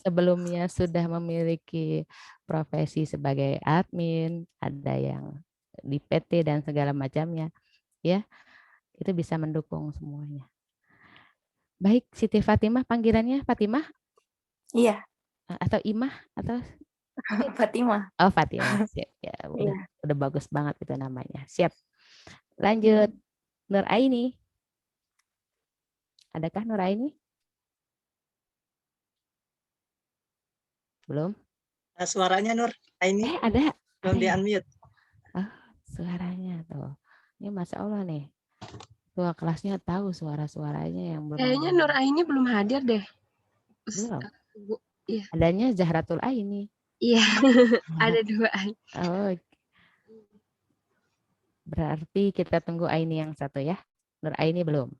sebelumnya sudah memiliki profesi sebagai admin, ada yang di PT dan segala macamnya, ya itu bisa mendukung semuanya. Baik, Siti Fatimah panggilannya Fatimah? Iya. Atau Imah atau Fatimah. Oh, Fatimah. Siap. Ya, udah bagus banget itu namanya. Siap. Lanjut. Nur Aini. Adakah Nur Aini? Belum? Suaranya Nur Aini. Ada. Belum di unmute. Oh, suaranya tuh. Ini Masya Allah nih. Tua kelasnya tahu suara-suaranya yang belum. Kayaknya Nur Aini belum hadir deh. Belum. Bu, iya. Adanya Zahratul Aini. Iya, ada 2 Aini. Oh, berarti kita tunggu Aini yang satu ya. Nur Aini belum.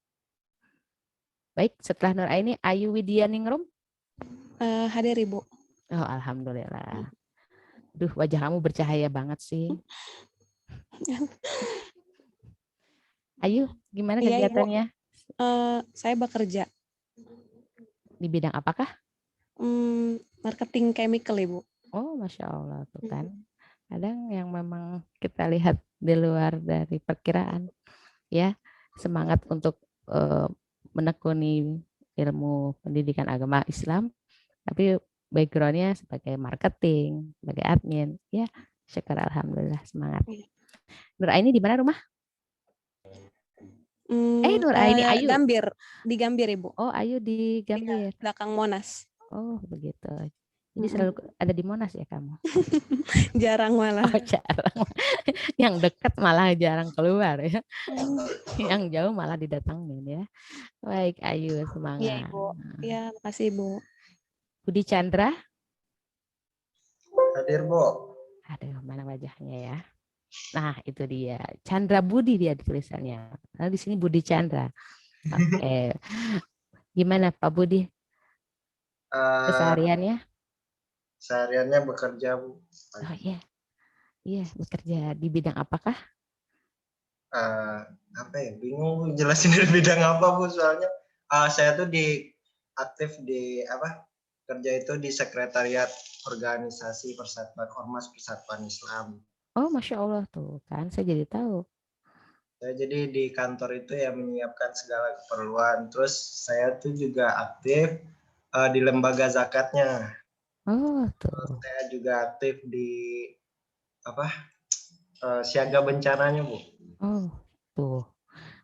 Baik, setelah Nur Aini, Ayu Widianingrum. Hadir Ibu. Oh, alhamdulillah. Duh, wajah kamu bercahaya banget sih. Ayu, gimana Iya, Ibu. kegiatannya? Saya bekerja Di bidang apakah? marketing chemical Ibu. Oh, Masya Allah tuh kan. Kadang yang memang kita lihat di luar dari perkiraan, ya, semangat untuk menekuni ilmu pendidikan agama Islam, tapi backgroundnya sebagai marketing, sebagai admin, ya, syukur alhamdulillah semangat. Nur Aini di mana rumah? Nur Aini Ayu. Gambir, di Gambir Ibu. Oh, Ayu di Gambir. Belakang Monas. Oh, begitu. Jadi selalu ada di Monas ya kamu? Jarang malah. Oh, jarang. Yang dekat malah jarang keluar ya. Yang jauh malah didatangin ya. Baik, Ayu semangat. Iya Ibu. Iya, makasih Ibu. Budi Chandra. Hadir, Bu. Aduh, mana wajahnya ya? Nah, itu dia. Chandra Budi dia tulisannya. Nah, di sini Budi Chandra. Oke. Gimana Pak Budi? Kesehariannya? Sehariannya bekerja, Bu. Oh iya. Iya, bekerja di bidang apakah? Apa ya? Bingung jelasin dari bidang apa, Bu, soalnya saya tuh aktif di kerja itu di sekretariat organisasi Persatuan Ormas Persatuan Islam. Oh, Masya Allah tuh kan, saya jadi tahu. Saya jadi di kantor itu ya menyiapkan segala keperluan. Terus saya tuh juga aktif di lembaga zakatnya. Oh, tuh. Saya juga aktif di siaga bencananya, Bu. Oh, tuh.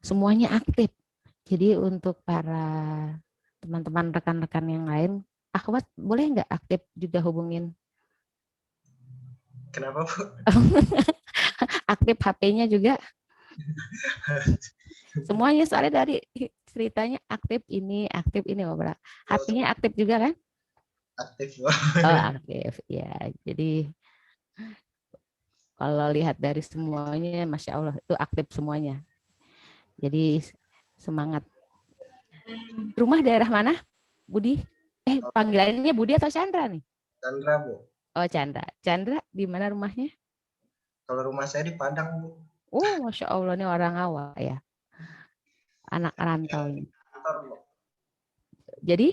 Semuanya aktif. Jadi untuk para teman-teman rekan-rekan yang lain, akhwat boleh nggak aktif juga hubungin? Kenapa, Bu? Aktif HP-nya juga. Semuanya soalnya dari ceritanya aktif ini, Obra. HP-nya aktif juga kan? Aktif, Bu. Oh, aktif. Ya, jadi kalau lihat dari semuanya, Masya Allah, itu aktif semuanya. Jadi semangat. Rumah daerah mana, Budi? Panggilannya Budi atau Chandra nih? Chandra, Bu. Oh, Chandra. Chandra, di mana rumahnya? Kalau rumah saya di Padang, Bu. Oh, Masya Allah, ini orang awal ya. Anak rantau ini. Kantor, Bu. Jadi?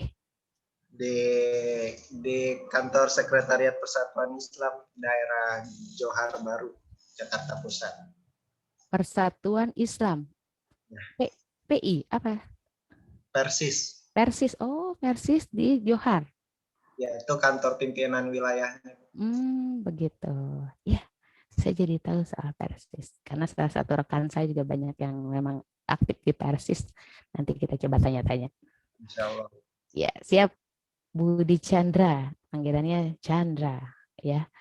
Di kantor sekretariat Persatuan Islam daerah Johar Baru, Jakarta Pusat. Persatuan Islam. Ya. PI apa? Persis. Persis. Oh, Persis di Johar. Ya, itu kantor pimpinan wilayahnya. Begitu. Ya, saya jadi tahu soal Persis. Karena salah satu rekan saya juga banyak yang memang aktif di Persis. Nanti kita coba tanya-tanya. Insya Allah. Ya, siap. Budi Chandra, panggilannya Chandra. Ya,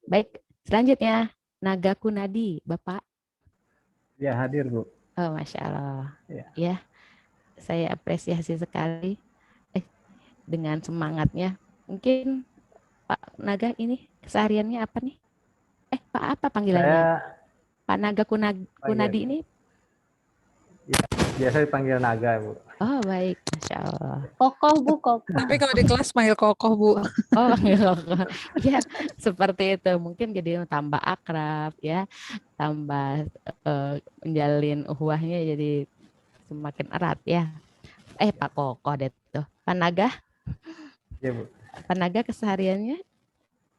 baik. Selanjutnya, Naga Kunadi, Bapak. Ya, hadir, Bu. Oh, Masya Allah. Ya. Saya apresiasi sekali dengan semangatnya. Mungkin Pak Naga ini kesehariannya apa nih? Pak apa panggilannya? Pak Naga Kunadi ini? Ya, biasa dipanggil Naga, Bu. Oh, baik. Masya Allah. Kokoh, Bu, kokoh. Tapi kalau di kelas panggil kokoh, Bu. Oh, panggil kokoh. Ya, seperti itu. Mungkin jadi tambah akrab, ya. Tambah menjalin uhuahnya jadi semakin erat, ya. Pak Kokoh deh tuh. Pak Naga? Iya, Bu. Pak Naga kesehariannya?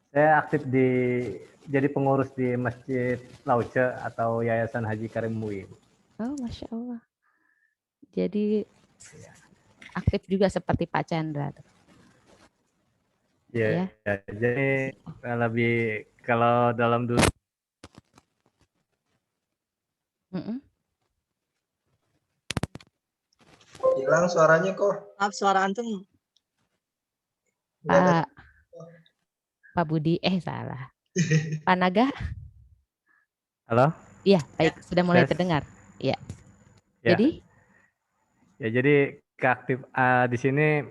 Saya aktif jadi pengurus di Masjid Lauce atau Yayasan Haji Karim Mui. Oh, Masya Allah. Jadi aktif juga seperti Pak Chandra. Iya, ya. Jadi lebih kalau dalam dulu. Hilang suaranya kok. Maaf, suara antum. Pak Budi, salah. Pak Naga? Halo? Iya, baik. Sudah mulai terdengar. Ya. Ya. Jadi? Ya, jadi di sini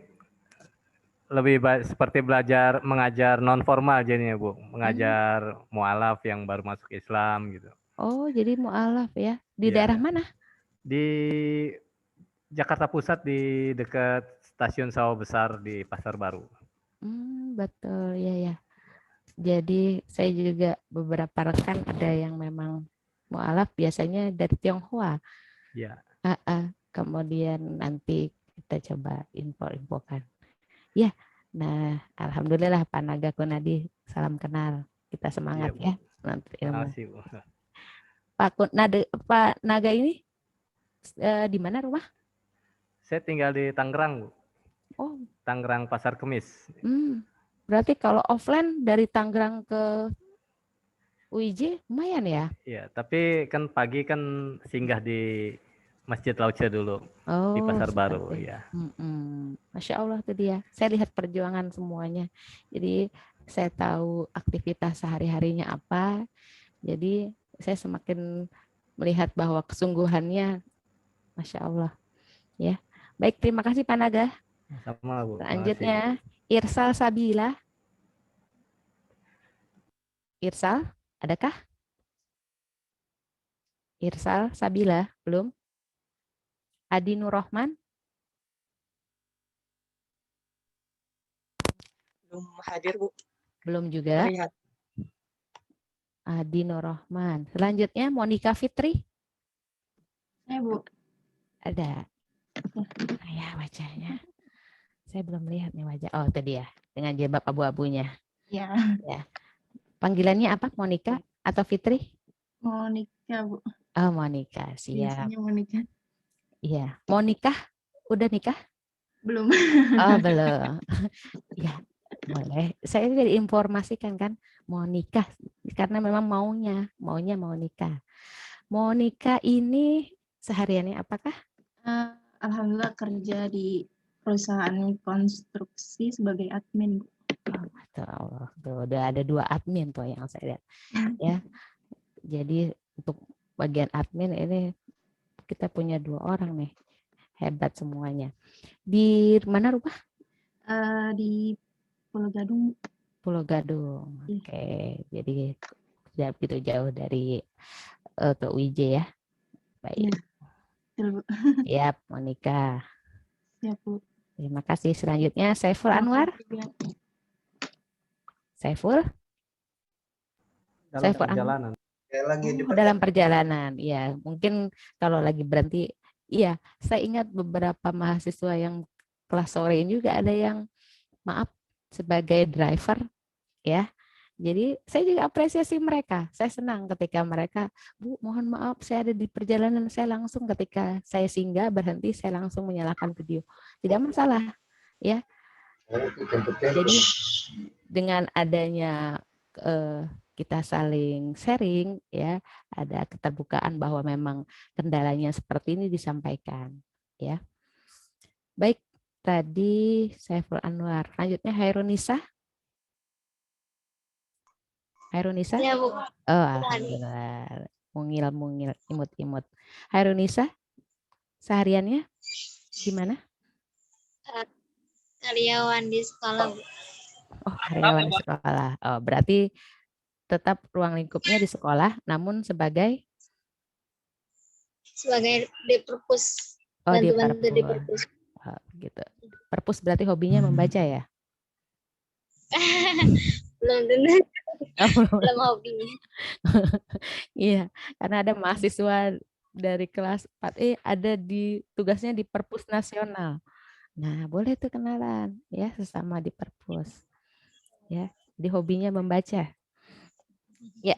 lebih seperti belajar mengajar non formal jadinya Bu, mengajar mualaf yang baru masuk Islam gitu. Oh, jadi mualaf ya. Di Ya. daerah mana? Di Jakarta Pusat di dekat Stasiun Sawah Besar di Pasar Baru. Betul ya ya. Jadi saya juga beberapa rekan ada yang memang mualaf biasanya dari Tionghoa. Ya. Kemudian nanti kita coba info-infokan. Ya, nah alhamdulillah Pak Naga Kunadi, salam kenal. Kita semangat ya. Nanti ilmu. Makasih, Bu. Pak Naga ini di mana rumah? Saya tinggal di Tangerang, Bu. Oh. Tangerang Pasar Kemis. Berarti kalau offline dari Tangerang ke UIJ lumayan ya? Iya, tapi kan pagi kan singgah di Masjid Lauce dulu di Pasar Baru. Ya. Masya Allah tuh dia. Saya lihat perjuangan semuanya. Jadi saya tahu aktivitas sehari-harinya apa. Jadi saya semakin melihat bahwa kesungguhannya, Masya Allah. Ya, baik, terima kasih Pak Naga. Sama, Bu. Selanjutnya Irsal Sabila. Irsal, adakah? Irsal Sabila, belum? Adi Nur Rahman? Belum hadir, Bu. Belum juga. Terlihat. Adi Nur Rahman. Selanjutnya Monica Fitri. Bu. Ada. Ya, wajahnya. Saya belum lihat nih wajah. Oh, itu dia. Dengan jilbab abu-abunya. Ya. Ya. Panggilannya apa? Monica atau Fitri? Monica, Bu. Oh, Monica. Siap. Biasanya Monica. Iya. Monica udah nikah? Belum. Oh, belum. Ya, boleh. Saya jadi informasikan kan mau nikah karena memang maunya mau nikah. Mau nikah ini sehariannya apakah? Alhamdulillah kerja di perusahaan konstruksi sebagai admin. Oh, Allah. Tuh, udah ada 2 admin tuh yang saya lihat. Ya. Jadi untuk bagian admin ini kita punya 2 orang nih. Hebat semuanya. Di mana rumah? Di Pulau Gadung. Pulau Gadung. Oke. Jadi tidak begitu jauh dari ke UIJ ya. Baik. Siap, Monica. Siap, Bu. Terima kasih. Selanjutnya Saiful Anwar. Saiful? Dalam perjalanan. Dalam perjalanan. Ya, mungkin kalau lagi berhenti. Iya, saya ingat beberapa mahasiswa yang kelas sore ini juga ada yang maaf sebagai driver ya. Jadi saya juga apresiasi mereka. Saya senang ketika mereka, Bu, mohon maaf saya ada di perjalanan, saya langsung ketika saya singgah berhenti saya langsung menyalakan video. Tidak masalah ya. Jadi dengan adanya kita saling sharing ya, ada keterbukaan bahwa memang kendalanya seperti ini disampaikan ya. Baik, tadi Saiful Anwar. Lanjutnya Hairunisa. Hairunisa? Ya, Bu. Oh, alhamdulillah. Mungil-mungil, imut-imut. Hairunisa, sehariannya gimana? Karyawan di sekolah, Bu. Oh, karyawan di sekolah. Oh, berarti tetap ruang lingkupnya di sekolah, namun sebagai di perpus. Oh, di bantu-bantu di perpus. Oh, gitu. Perpus berarti hobinya membaca ya? belum hobinya. Iya, karena ada mahasiswa dari kelas 4E ada di tugasnya di Perpus Nasional. Nah, boleh tuh kenalan ya sesama di Perpus. Ya, di hobinya membaca. Ya.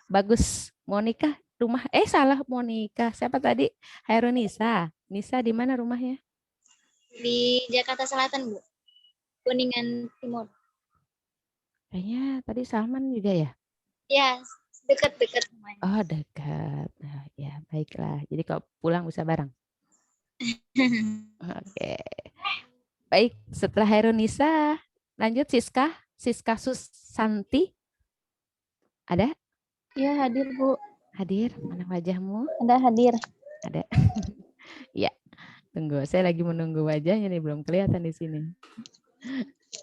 Bagus. Monica rumah salah Monica. Siapa tadi? Hairunisa. Nisa di mana rumahnya? Di Jakarta Selatan, Bu. Kuningan Timur. Kayaknya tadi Salman juga ya? Ya, dekat-dekat. Oh, dekat. Nah, ya, baiklah. Jadi kalau pulang bisa bareng. Oke. Baik, setelah Hairunisa, lanjut Siska Susanti. Ada? Ya, hadir, Bu. Hadir? Mana wajahmu? Ada hadir. Ada. Ya, tunggu. Saya lagi menunggu wajahnya nih, belum kelihatan di sini.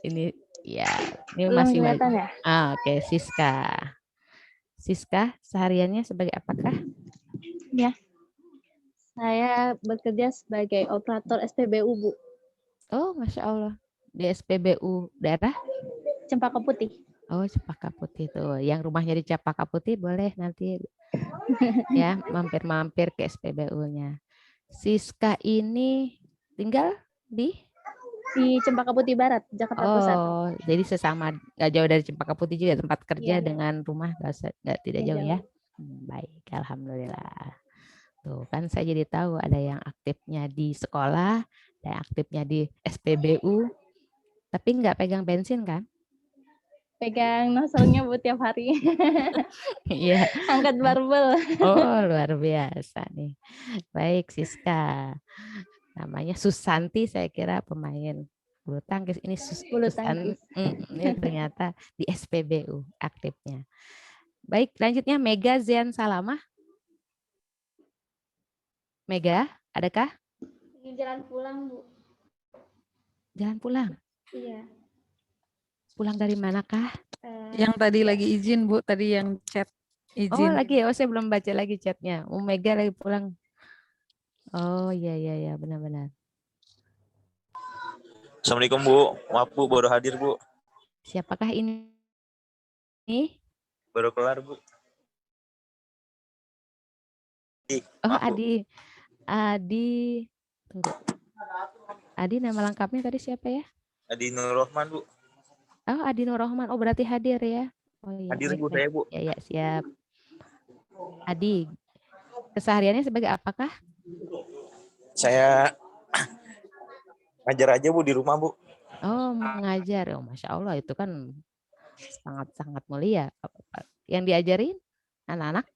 Ini ya, ini Belum masih kelihatan wajah. ya? Oke, Siska. Siska, sehariannya sebagai apakah? Ya. Saya bekerja sebagai operator SPBU, Bu. Oh, Masya Allah. Di SPBU daerah? Cempaka Putih. Oh, Cempaka Putih tuh. Yang rumahnya di Cempaka Putih boleh nanti ya mampir-mampir ke SPBU-nya. Siska ini tinggal di Cempaka Putih Barat, Jakarta Pusat. Oh, jadi sesama nggak jauh dari Cempaka Putih juga tempat kerja Iya. dengan rumah tidak Nggak jauh ya. jauh. Baik, alhamdulillah. Tuh kan saya jadi tahu ada yang aktifnya di sekolah, ada yang aktifnya di SPBU, tapi nggak pegang bensin kan? Pegang nozzle-nya Bu tiap hari. Iya. Angkat barbel. Oh, luar biasa nih. Baik, Siska. Namanya Susanti, saya kira pemain bulu tangkis. Ini Bulu tangkis. Ini ternyata di SPBU aktifnya. Baik, lanjutnya Mega Zian Salamah. Mega, adakah? Ingin jalan pulang, Bu. Jalan pulang. Iya. Pulang dari manakah? Yang tadi lagi izin, Bu, tadi yang chat Oh, izin. lagi ya. Oh, saya belum baca lagi chatnya. Oh, Mega lagi pulang. Oh, iya, benar-benar. Assalamualaikum Bu, maaf Bu baru hadir Bu. Siapakah ini? Baru kelar Bu. Oh, Adi. Tunggu. Adi nama lengkapnya tadi siapa ya? Adi Nur Rahman Bu. Oh, Adi Nur Rahman. Oh, berarti hadir ya? Oh iya. Hadir baik, Bu, baik. saya Bu. Ya, siap. Adi, kesehariannya sebagai apakah? Saya ngajar aja Bu di rumah Bu. Oh, mengajar. Oh, Masya Allah, itu kan sangat-sangat mulia. Yang diajarin anak-anak?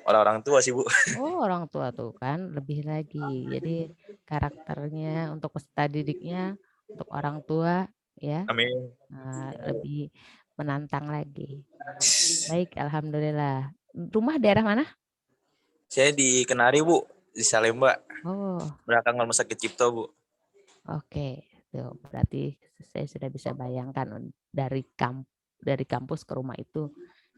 Orang-orang tua sih Bu. Oh, orang tua tuh kan lebih lagi. Jadi karakternya untuk peserta didiknya untuk orang tua ya. Amin. Lebih menantang lagi. Baik, alhamdulillah. Rumah daerah mana? Saya di Kenari Bu, di Salemba. Oh. Belakang Rumah Sakit Cipto Bu. Oke, tuh berarti saya sudah bisa bayangkan dari kampus ke rumah itu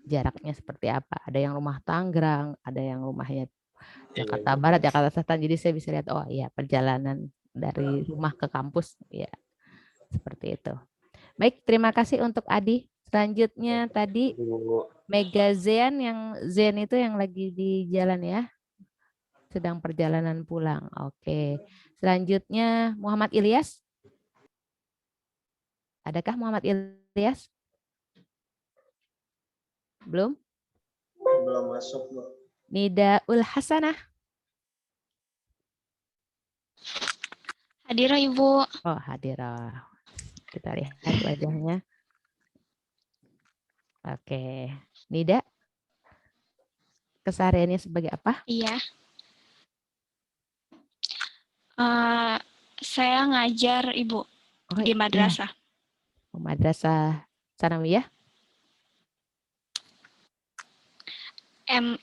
jaraknya seperti apa. Ada yang rumah Tangerang, ada yang rumahnya Jakarta Barat, Jakarta Selatan. Jadi saya bisa lihat, oh iya perjalanan dari rumah ke kampus, ya seperti itu. Baik, terima kasih untuk Adi. Selanjutnya tadi Mega Zen, yang Zen itu yang lagi di jalan ya, sedang perjalanan pulang. Oke, selanjutnya Muhammad Ilyas. Adakah Muhammad Ilyas? Belum? Belum masuk, Bu. Nidaul Hasanah. Hadirah Ibu. Oh, hadirah. Kita lihat wajahnya. Oke. Nida, kesehariannya sebagai apa? Iya. Saya ngajar Ibu di madrasah. Iya. Madrasah Sanawiyah?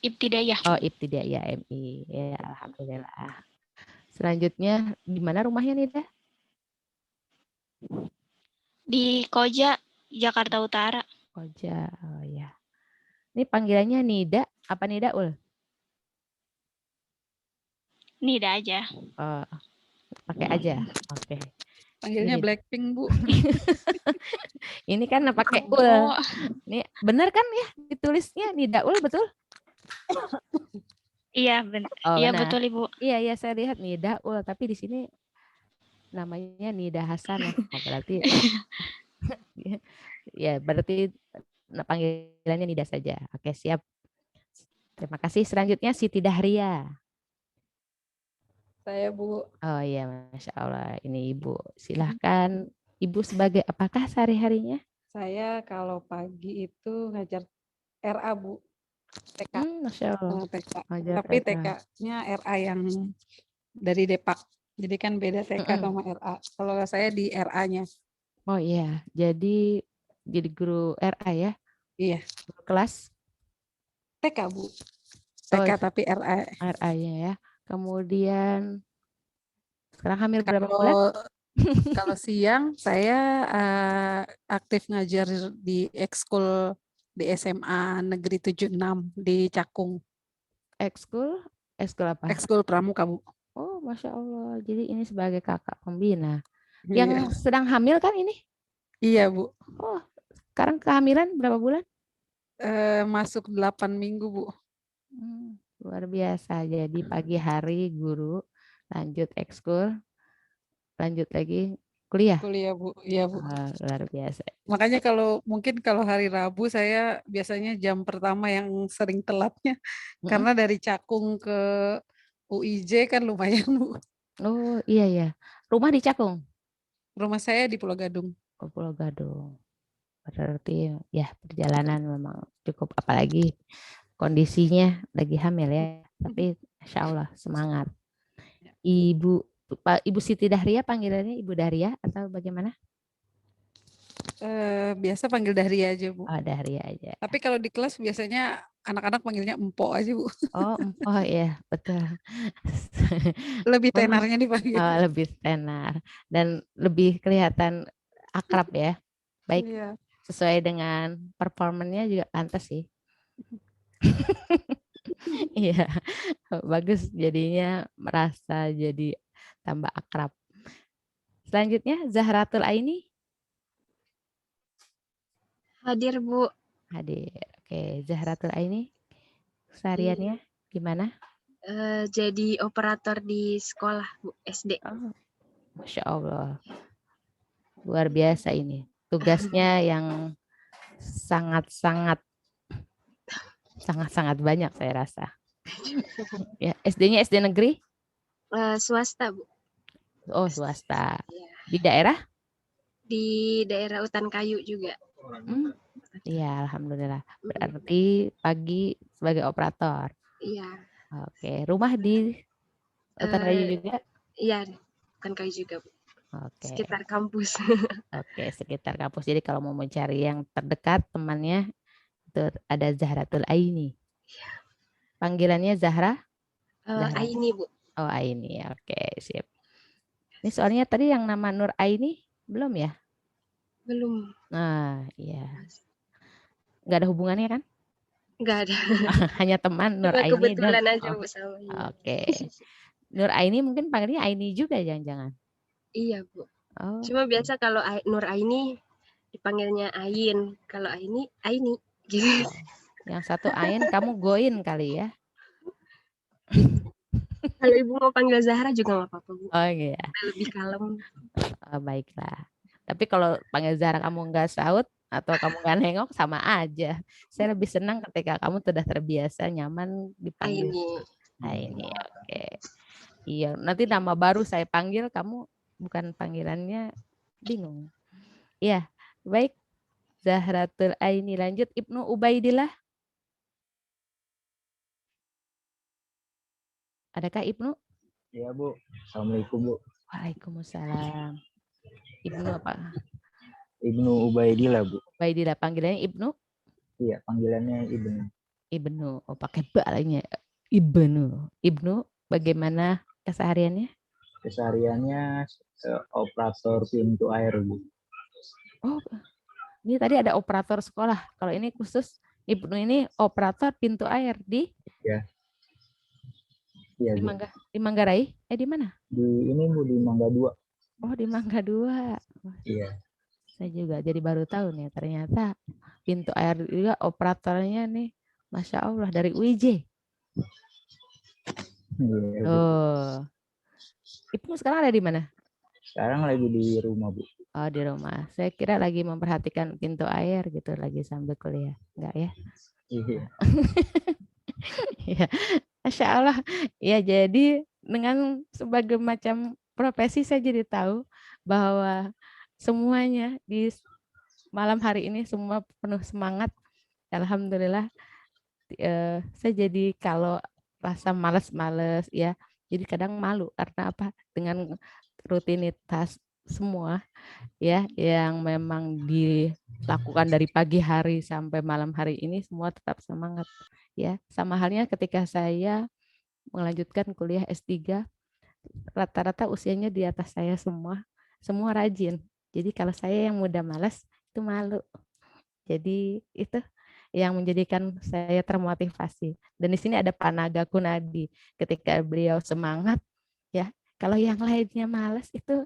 Ibtidaiyah. Oh, Ibtidaiyah MI. Ya, alhamdulillah. Selanjutnya di mana rumahnya Nida? Di Koja, Jakarta Utara. Koja, oh ya. Ini panggilannya Nida apa Nidaul? Nida aja. Oh, pakai aja. Oke. Panggilnya Ini. Blackpink, Bu. Ini kan pakai ul. Ini benar kan ya ditulisnya Nidaul, betul? Iya, benar. Oh, Iya, benar. betul Ibu. Iya, saya lihat Nidaul, tapi di sini namanya Nida Hasanah. Oh, berarti ya berarti panggilannya Nida saja. Oke, siap. Terima kasih. Selanjutnya Siti Dahria. Saya Bu. Oh iya, Masya Allah. Ini Ibu. Silahkan. Ibu sebagai apakah sehari-harinya? Saya kalau pagi itu ngajar RA Bu. TK. Masya Allah. TK. Ngajar Tapi RA. TK-nya RA yang dari Depak. Jadi kan beda TK sama RA. Kalau saya di RA-nya. Oh iya, jadi guru RA ya? Iya. Guru kelas? TK Bu. TK Oh, tapi RA. RA-nya ya. Kemudian sekarang hamil berapa bulan? Kalau siang saya aktif ngajar di ekskul di SMA Negeri 76 di Cakung. Ekskul apa? Ekskul Pramuka, Bu. Oh, Masya Allah. Jadi ini sebagai kakak pembina. Iya. Yang sedang hamil kan ini? Iya, Bu. Oh, sekarang kehamilan berapa bulan? Masuk 8 minggu, Bu. Luar biasa. Jadi pagi hari guru, lanjut ekskul, lanjut lagi kuliah. Kuliah, Bu. Iya, Bu. Luar biasa. Makanya mungkin kalau hari Rabu saya biasanya jam pertama yang sering telatnya karena dari Cakung ke UIJ kan lumayan, Bu. Oh, iya ya. Rumah di Cakung? Rumah saya di Pulau Gadung. Oh, Pulau Gadung. Berarti ya perjalanan memang cukup, apalagi kondisinya lagi hamil ya. Tapi Masya Allah semangat. Ibu Siti Dahria panggilannya Ibu Dahria atau bagaimana? Biasa panggil Dahria aja, Bu. Oh, Dahria aja. Tapi kalau di kelas biasanya anak-anak panggilnya Empok aja, Bu. Oh, Empok ya, betul. Lebih tenarnya dipanggil. Oh, lebih tenar dan lebih kelihatan akrab ya. Baik. Iya. Sesuai dengan performanya juga pantas sih. Iya, bagus jadinya merasa jadi tambah akrab. Selanjutnya Zahratul Aini. Hadir, Bu. Hadir. Oke, Zahratul Aini. Sehariannya gimana? Jadi operator di sekolah, Bu, SD. Oh, Masya Allah. Luar biasa ini. Tugasnya yang sangat-sangat banyak saya rasa. Ya, SD-nya SD negeri? Swasta, Bu. Oh, swasta. Di daerah? Di daerah Utan Kayu juga. Iya, alhamdulillah. Berarti pagi sebagai operator. Iya. Oke, rumah di Utan Kayu juga? Iya, Utan Kayu juga, Bu. Oke. Sekitar kampus. Oke, sekitar kampus. Jadi kalau mau mencari yang terdekat temannya itu ada Zahratul Aini. Panggilannya Zahra? Aini, Bu. Oh, Aini. Oke, sip. Ini soalnya tadi yang nama Nur Aini belum ya? Belum. Nah, iya. Nggak ada hubungannya kan? Nggak ada. Hanya teman Nur Cuma Aini. kebetulan aja, Bu, sama ini. Oke. Nur Aini mungkin panggilnya Aini juga jangan-jangan. Iya, Bu. Oh. Cuma biasa kalau Nur Aini dipanggilnya Ain. Kalau Aini, Aini. Gitu. Yang satu Ain, kamu Goin kali ya? Kalau Ibu mau panggil Zahra juga nggak apa-apa, Bu. Oh iya. Lebih kalem. Oh, baiklah. Tapi kalau panggil Zahra kamu nggak saut atau kamu nggak nengok sama aja. Saya lebih senang ketika kamu sudah terbiasa nyaman dipanggil Aini. Oke. Iya, nanti nama baru saya panggil kamu bukan panggilannya bingung. Iya, baik. Zahratul Aini, lanjut Ibnu Ubaidillah. Adakah Ibnu? Iya, Bu. Assalamualaikum, Bu. Waalaikumsalam. Ibnu apa? Ibnu Ubaidillah, Bu. Ubaidillah, panggilannya Ibnu? Iya, panggilannya Ibnu. Ibnu, oh pakai balanya. Ibnu. Ibnu, bagaimana kesehariannya? Kesehariannya operator pintu air, Bu. Oh, ini tadi ada operator sekolah. Kalau ini khusus Ibnu ini operator pintu air di? Ya. Iya, di Manggarai? Di mana? Di ini, Bu, di Mangga 2. Oh, di Mangga 2. Iya. Saya juga jadi baru tahu nih, ternyata pintu air juga operatornya nih, Masya Allah, dari UIJ. Iya, oh. Ibnu sekarang ada di mana? Sekarang lagi di rumah, Bu. Oh, di rumah. Saya kira lagi memperhatikan pintu air gitu, lagi sambil kuliah. Enggak ya? Iya. Ya, Masya Allah. Ya, jadi dengan sebagai macam profesi saya jadi tahu bahwa semuanya di malam hari ini semua penuh semangat. Alhamdulillah. Saya jadi kalau rasa malas-malas ya, jadi kadang malu karena apa? Dengan rutinitas semua ya yang memang dilakukan dari pagi hari sampai malam hari ini semua tetap semangat ya. Sama halnya ketika saya melanjutkan kuliah S3. Rata-rata usianya di atas saya semua rajin. Jadi kalau saya yang muda malas itu malu. Jadi itu yang menjadikan saya termotivasi. Dan di sini ada Pak Naga Kunadi. Ketika beliau semangat, ya kalau yang lainnya malas itu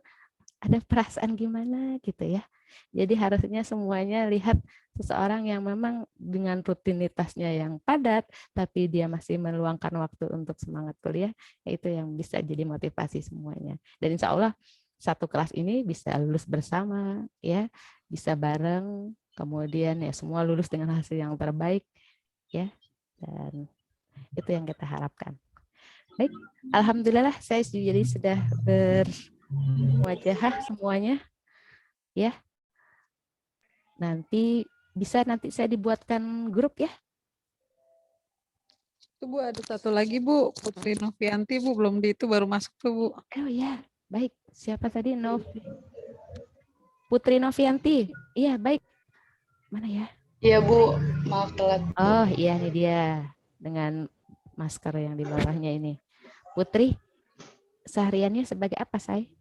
ada perasaan gimana gitu ya. Jadi harusnya semuanya lihat seseorang yang memang dengan rutinitasnya yang padat, tapi dia masih meluangkan waktu untuk semangat kuliah, itu yang bisa jadi motivasi semuanya. Dan insya Allah satu kelas ini bisa lulus bersama, ya, bisa bareng, kemudian ya semua lulus dengan hasil yang terbaik, ya. Dan itu yang kita harapkan. Baik, alhamdulillah saya jadi sudah bermuajahah semuanya, ya. Nanti saya dibuatkan grup ya. Itu Bu ada satu lagi Bu, Putri Novianti Bu, belum di itu baru masuk tuh Bu. Oh ya, baik. Siapa tadi? Putri Novianti. Iya, baik. Mana ya? Iya Bu, maaf telat. Oh iya, ini dia dengan masker yang di bawahnya ini. Putri, sehariannya sebagai apa, Say?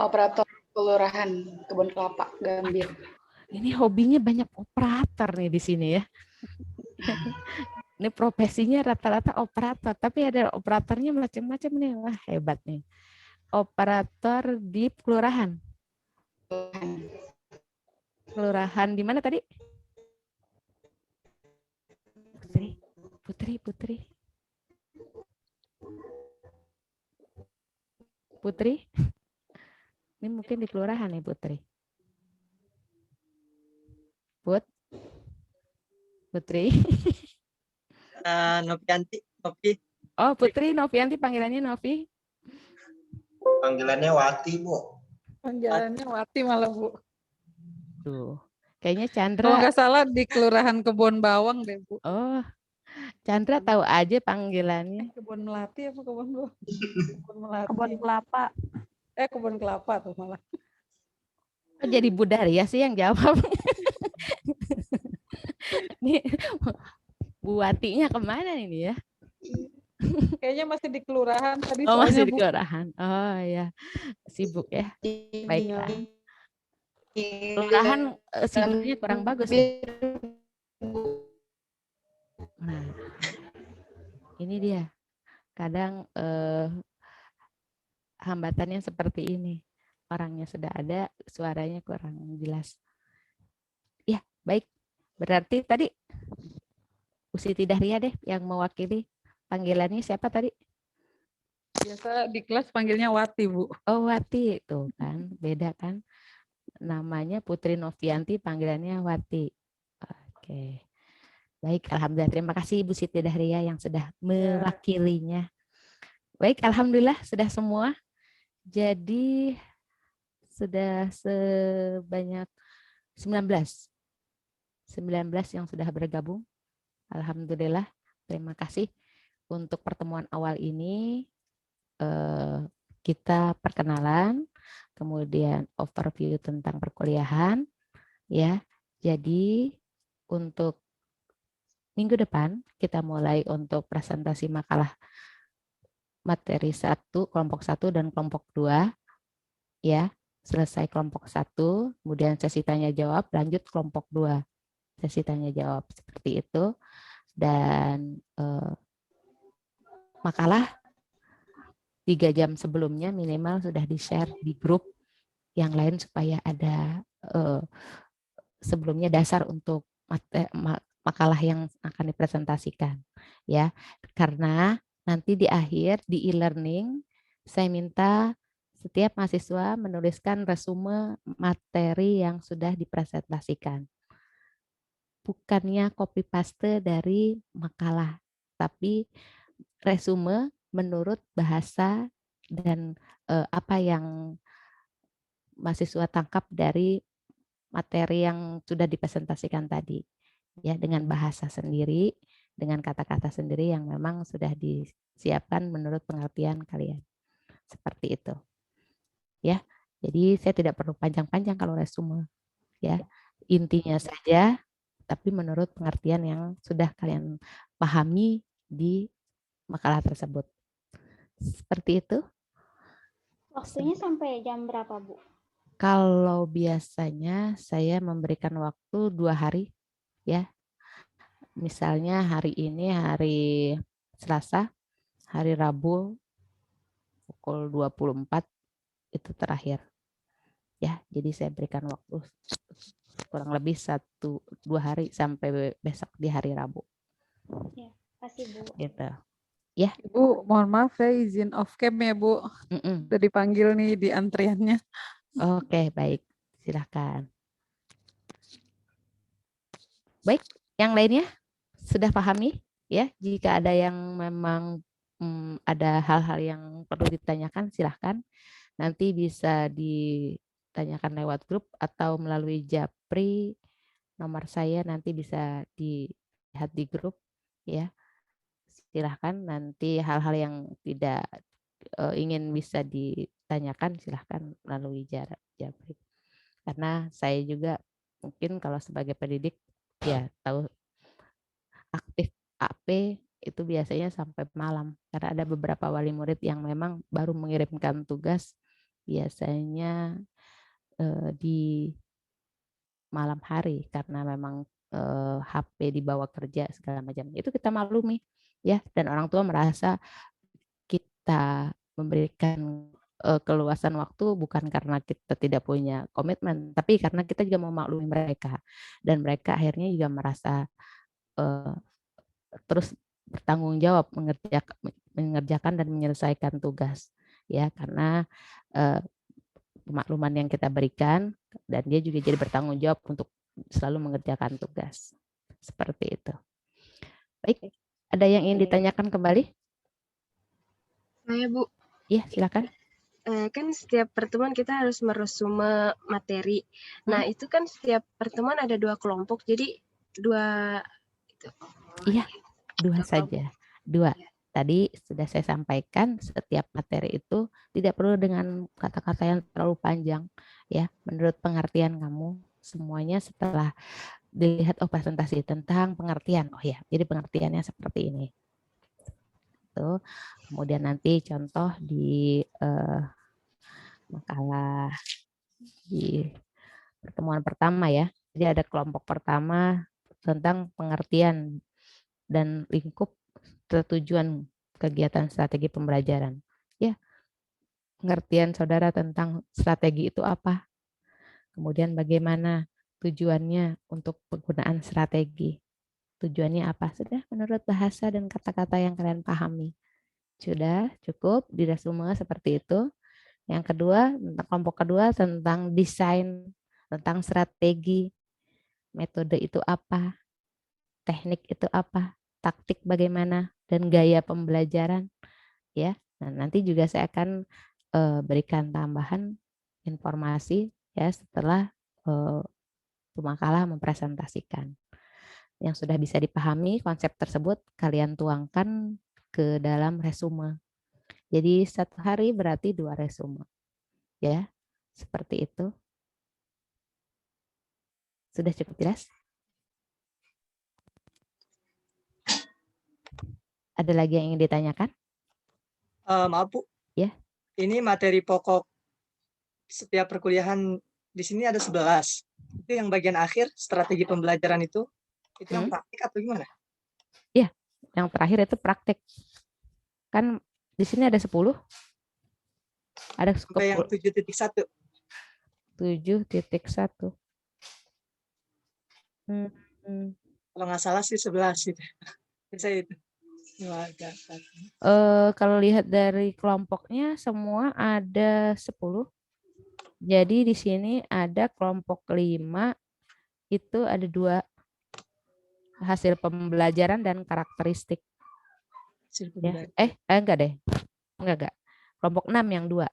Operator kelurahan Kebun Kelapa, Gambir. Ini hobinya banyak operator nih di sini ya. Ini profesinya rata-rata operator, tapi ada operatornya macam-macam nih. Wah, hebat nih. Operator di kelurahan. Kelurahan di mana tadi? Putri. Ini mungkin di kelurahan nih Putri. Putri. Novianti. Oh, Putri Novianti, panggilannya Novi. Panggilannya Wati, Bu. Panggilannya Wati malah Bu. Tuh. Kayaknya Chandra. Kalau nggak salah di Kelurahan Kebon Bawang deh Bu. Oh, Chandra tahu aja panggilannya. Kebon Melati apa Kebon Bawang? Kebon Melati. Kebun kelapa. Kebun kelapa tuh malah. Oh, jadi Bu Daria sih yang jawab. Nih, Bu Watinya kemana ini ya? Kayaknya masih di kelurahan tadi. Oh, masih di kelurahan. Oh ya, sibuk ya. Baiklah. Kelurahan sinyalnya kurang bagus. Nah, ini dia. Kadang hambatannya seperti ini. Orangnya sudah ada, suaranya kurang jelas. Ya, baik. Berarti tadi Bu Siti Dahria deh yang mewakili. Panggilannya siapa tadi? Biasa di kelas panggilnya Wati, Bu. Oh, Wati. Tuh kan, beda kan. Namanya Putri Novianti, panggilannya Wati. Oke. Baik, alhamdulillah. Terima kasih Ibu Siti Dahria yang sudah mewakilinya. Baik, alhamdulillah sudah semua. Jadi sudah sebanyak 19 yang sudah bergabung. Alhamdulillah, terima kasih. Untuk pertemuan awal ini kita perkenalan, kemudian overview tentang perkuliahan, ya. Jadi untuk minggu depan kita mulai untuk presentasi makalah materi 1, kelompok 1 dan kelompok 2, ya. Selesai kelompok 1, kemudian sesi tanya jawab, lanjut kelompok 2. Sesi tanya jawab seperti itu. Dan makalah 3 jam sebelumnya minimal sudah di-share di grup yang lain supaya ada sebelumnya dasar untuk makalah yang akan dipresentasikan, ya. Karena nanti di akhir di e-learning saya minta setiap mahasiswa menuliskan resume materi yang sudah dipresentasikan. Bukannya copy paste dari makalah, tapi resume menurut bahasa dan apa yang mahasiswa tangkap dari materi yang sudah dipresentasikan tadi, ya, dengan bahasa sendiri, dengan kata-kata sendiri yang memang sudah disiapkan menurut pengertian kalian. Seperti itu, ya. Jadi saya tidak perlu panjang-panjang kalau resume, ya, intinya saja, tapi menurut pengertian yang sudah kalian pahami di makalah tersebut. Seperti itu. Waktunya sampai jam berapa, Bu? Kalau biasanya saya memberikan waktu 2 hari, ya. Misalnya hari ini hari Selasa, hari Rabu pukul 24 itu terakhir. Ya, jadi saya berikan waktu kurang lebih 1-2 hari sampai besok di hari Rabu. Ya, kasih Bu. Gitu. Ya. Ibu, mohon maaf saya izin off cam ya Bu. Udah dipanggil nih di antriannya. Oke, baik. Silakan. Baik, yang lainnya sudah pahami ya? Jika ada yang memang ada hal-hal yang perlu ditanyakan, silahkan. Nanti bisa ditanyakan lewat grup atau melalui Japri. Nomor saya nanti bisa dilihat di grup ya. Silahkan, nanti hal-hal yang tidak ingin bisa ditanyakan silahkan melalui Japri. Karena saya juga mungkin kalau sebagai pendidik ya tahu aktif AP itu biasanya sampai malam karena ada beberapa wali murid yang memang baru mengirimkan tugas biasanya di malam hari karena memang HP dibawa kerja segala macam. Itu kita maklumi ya, dan orang tua merasa kita memberikan keluasan waktu bukan karena kita tidak punya komitmen, tapi karena kita juga memaklumi mereka dan mereka akhirnya juga merasa terus bertanggung jawab mengerjakan dan menyelesaikan tugas ya, karena pemakluman yang kita berikan dan dia juga jadi bertanggung jawab untuk selalu mengerjakan tugas seperti itu. Baik, ada yang ingin ditanyakan kembali? Saya Bu. Iya, silakan. Kan setiap pertemuan kita harus meresume materi. Nah, itu kan setiap pertemuan ada 2 kelompok, jadi 2 itu. Iya, 2 saja. 2. Tadi sudah saya sampaikan, setiap materi itu tidak perlu dengan kata-kata yang terlalu panjang. Ya, menurut pengertian kamu, semuanya setelah dilihat presentasi tentang pengertian. Oh ya, jadi pengertiannya seperti ini. Tuh. Kemudian nanti contoh di makalah di pertemuan pertama ya. Jadi ada kelompok pertama tentang pengertian dan lingkup tujuan kegiatan strategi pembelajaran. Ya, pengertian saudara tentang strategi itu apa? Kemudian bagaimana tujuannya untuk penggunaan strategi? Tujuannya apa? Sudah menurut bahasa dan kata-kata yang kalian pahami. Sudah cukup diresume seperti itu. Yang kedua, tentang kelompok kedua tentang desain, tentang strategi, metode itu apa, teknik itu apa, taktik bagaimana, dan gaya pembelajaran. Ya, nah, nanti juga saya akan berikan tambahan informasi ya setelah pemakalah mempresentasikan. Yang sudah bisa dipahami konsep tersebut kalian tuangkan ke dalam resume. Jadi 1 hari berarti 2 resume. Ya, seperti itu. Sudah cukup jelas? Ada lagi yang ingin ditanyakan? Maaf Bu. Ya. Ini materi pokok setiap perkuliahan di sini ada 11. Itu yang bagian akhir strategi pembelajaran itu yang praktik atau gimana? Iya, yang terakhir itu praktik. Kan di sini ada 10. Ada sampai yang 7.1. 7.1. Kalau nggak salah sih 11 itu. Saya itu. Kalau lihat dari kelompoknya semua ada 10. Jadi di sini ada kelompok 5 itu ada 2 hasil pembelajaran dan karakteristik. Ya. Enggak deh. Enggak. Kelompok 6 yang 2.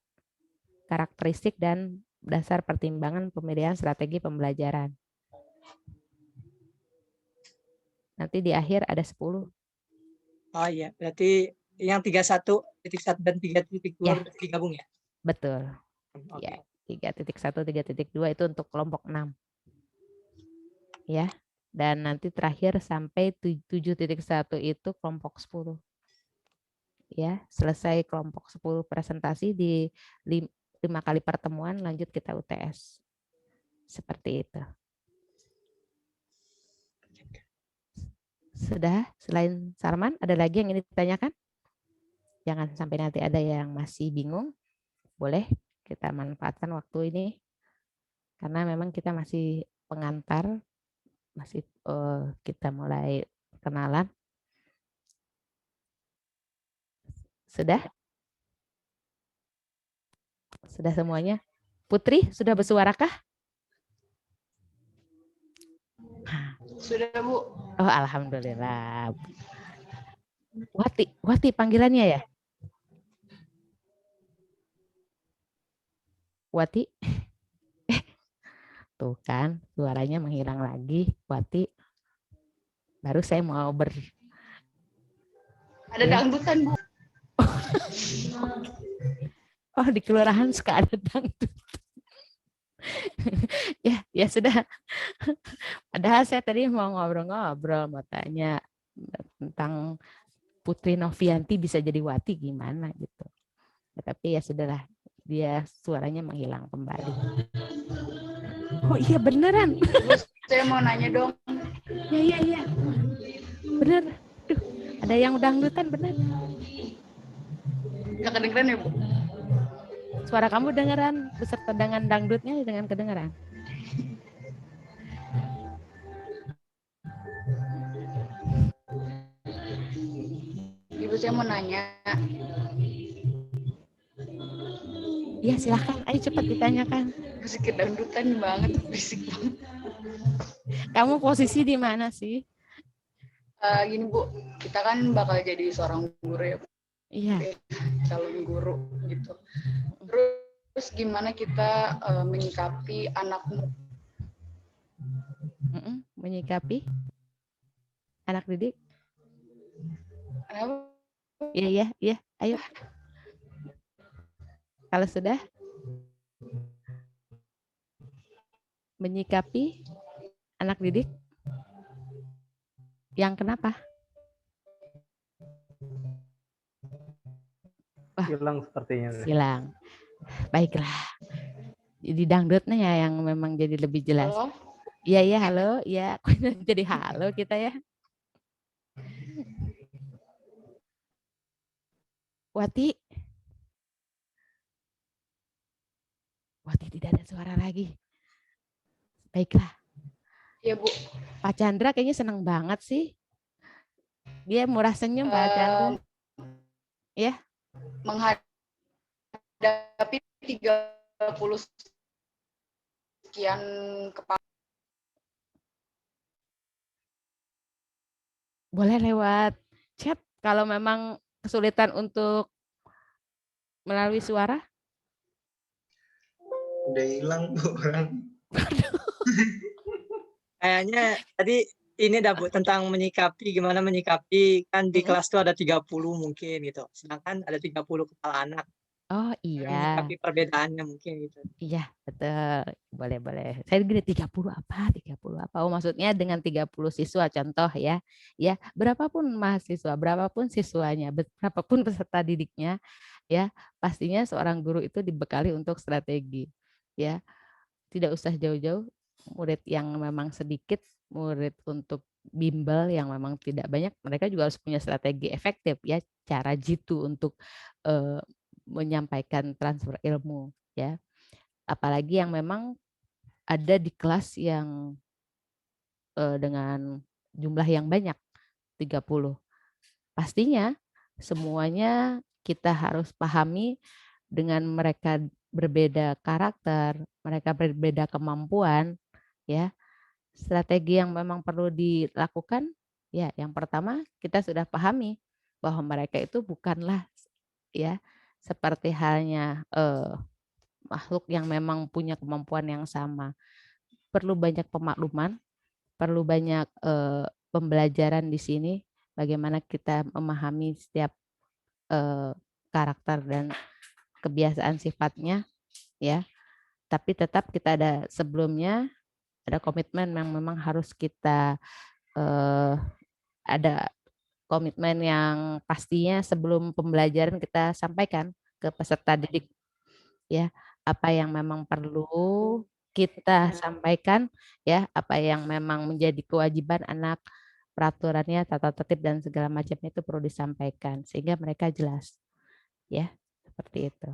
Karakteristik dan dasar pertimbangan pemilihan strategi pembelajaran. Nanti di akhir ada 10. Oh iya, berarti yang 31.1 dan 3.2 ya. digabung ya? Betul. Okay. Ya, 3.1, 3.2 itu untuk kelompok 6. Ya. Dan nanti terakhir sampai 7.1 itu kelompok 10. ya. Selesai kelompok 10 presentasi di 5 kali pertemuan, lanjut kita UTS. Seperti itu. Sudah, selain Sarman, ada lagi yang ingin ditanyakan? Jangan sampai nanti ada yang masih bingung. Boleh kita manfaatkan waktu ini. Karena memang kita masih pengantar, masih kita mulai kenalan. Sudah? Sudah semuanya? Putri, sudah bersuarakah? Sudah, Bu. Oh, alhamdulillah. Wati panggilannya ya? Wati? Tuh kan, suaranya menghilang lagi, Wati. Baru saya mau Ada dangdutan, Bu. Oh, di kelurahan suka ada dangdut. ya sudah. Padahal saya tadi mau ngobrol-ngobrol, mau tanya tentang Putri Novianti bisa jadi Wati gimana gitu. Ya, tapi ya sudahlah, dia suaranya menghilang kembali. Oh iya beneran. Saya mau nanya dong. Iya. Bener. Duh, ada yang dangdutan bener. Nggak kedengeran ya, Bu? Suara kamu dengeran beserta dengan dangdutnya dengan kedengeran. Ibu, saya mau nanya. Iya silakan, ayo cepat ditanyakan. Musik kedangdutan banget, berisik banget. Kamu posisi di mana sih? Gini Bu, kita kan bakal jadi seorang guru ya, Bu. Iya. Calon guru gitu. Terus gimana kita menyikapi anakmu? Menyikapi anak didik? Kenapa? Iya, ayo. Kalau sudah menyikapi anak didik yang kenapa? Wah, hilang sepertinya. Hilang. Baiklah. Jadi dangdutnya ya yang memang jadi lebih jelas. Iya, halo. Iya, jadi halo kita ya. Wati tidak ada suara lagi. Baiklah. Iya, Bu. Pak Chandra kayaknya senang banget sih. Dia murah senyum, Pak Chandra. Ya. Menghadapi 30 sekian kepala. Boleh lewat chat kalau memang kesulitan untuk melalui suara. Udah hilang Bu orang. Kayaknya tadi ini dah Bu tentang menyikapi, gimana menyikapi, kan di kelas tuh ada 30 mungkin gitu. Sedangkan ada 30 kepala anak. Oh iya. Menyikapi perbedaannya mungkin gitu. Iya, betul. Boleh. Saya gini 30 apa? 30 apa? Oh, maksudnya dengan 30 siswa contoh ya. Ya, berapapun mahasiswa, berapapun siswanya, berapapun peserta didiknya, ya, pastinya seorang guru itu dibekali untuk strategi. Ya. Tidak usah jauh-jauh, murid yang memang sedikit, murid untuk bimbel yang memang tidak banyak, mereka juga harus punya strategi efektif ya, cara jitu untuk menyampaikan transfer ilmu ya. Apalagi yang memang ada di kelas yang dengan jumlah yang banyak 30. Pastinya semuanya kita harus pahami dengan mereka berbeda karakter, mereka berbeda kemampuan ya. Strategi yang memang perlu dilakukan ya, yang pertama kita sudah pahami bahwa mereka itu bukanlah ya seperti halnya makhluk yang memang punya kemampuan yang sama. Perlu banyak pemakluman, perlu banyak pembelajaran di sini bagaimana kita memahami setiap karakter dan kebiasaan sifatnya ya. Tapi tetap kita ada sebelumnya ada komitmen yang memang harus kita ada komitmen yang pastinya sebelum pembelajaran kita sampaikan ke peserta didik, ya, apa yang memang perlu kita sampaikan, ya, apa yang memang menjadi kewajiban anak, peraturannya, tata tertib dan segala macamnya itu perlu disampaikan sehingga mereka jelas, ya, seperti itu.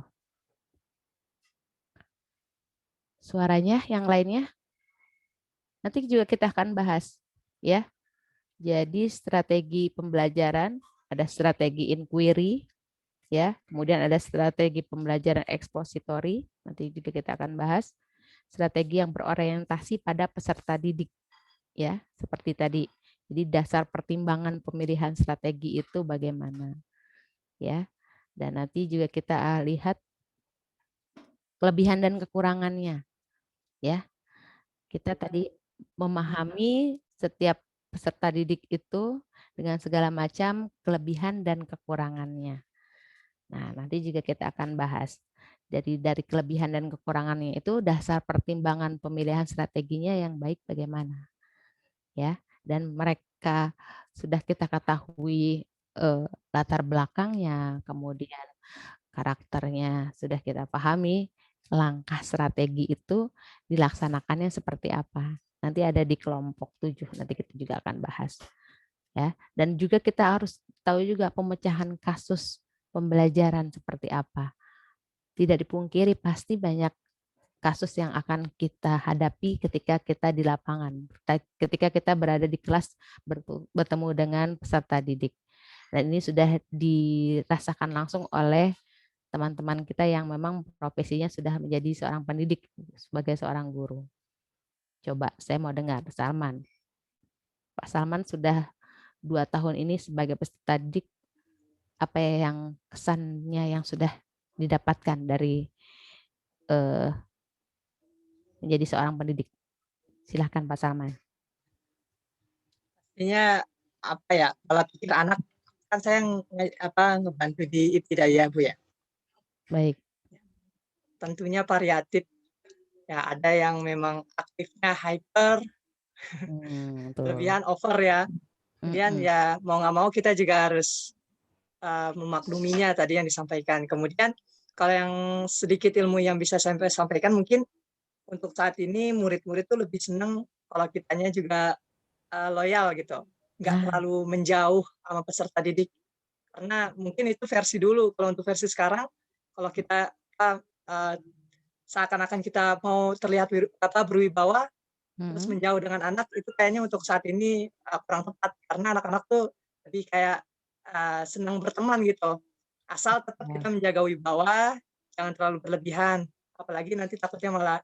Suaranya yang lainnya nanti juga kita akan bahas, ya. Jadi strategi pembelajaran, ada strategi inquiry, ya. Kemudian ada strategi pembelajaran ekspositori, nanti juga kita akan bahas. Strategi yang berorientasi pada peserta didik, ya, seperti tadi. Jadi dasar pertimbangan pemilihan strategi itu bagaimana, ya. Dan nanti juga kita lihat kelebihan dan kekurangannya, ya. Kita tadi memahami setiap peserta didik itu dengan segala macam kelebihan dan kekurangannya. Nah, nanti juga kita akan bahas. Jadi dari kelebihan dan kekurangannya itu dasar pertimbangan pemilihan strateginya yang baik bagaimana. Ya, dan mereka sudah kita ketahui latar belakangnya, kemudian karakternya sudah kita pahami, langkah strategi itu dilaksanakannya seperti apa. Nanti ada di kelompok 7, nanti kita juga akan bahas. Ya, dan juga kita harus tahu juga pemecahan kasus pembelajaran seperti apa. Tidak dipungkiri pasti banyak kasus yang akan kita hadapi ketika kita di lapangan, ketika kita berada di kelas bertemu dengan peserta didik. Dan ini sudah dirasakan langsung oleh teman-teman kita yang memang profesinya sudah menjadi seorang pendidik sebagai seorang guru. Coba saya mau dengar Salman. Pak Salman sudah 2 tahun ini sebagai peserta didik, apa yang kesannya yang sudah didapatkan dari menjadi seorang pendidik? Silahkan Pak Salman. Pastinya apa ya, kalau pikir anak kan saya ngebantu di ibtidaiyah Bu ya. Baik. Tentunya variatif. Ya, ada yang memang aktifnya hyper, lebihan over ya. Kemudian ya mau nggak mau kita juga harus memakluminya tadi yang disampaikan. Kemudian kalau yang sedikit ilmu yang bisa saya sampaikan, mungkin untuk saat ini murid-murid tuh lebih seneng kalau kitanya juga loyal gitu, nggak terlalu menjauh sama peserta didik. Karena mungkin itu versi dulu. Kalau untuk versi sekarang, kalau kita seakan-akan kita mau terlihat berwibawa, terus menjauh dengan anak, itu kayaknya untuk saat ini kurang tepat. Karena anak-anak tuh lebih kayak senang berteman gitu. Asal tetap kita menjaga wibawa, jangan terlalu berlebihan. Apalagi nanti takutnya malah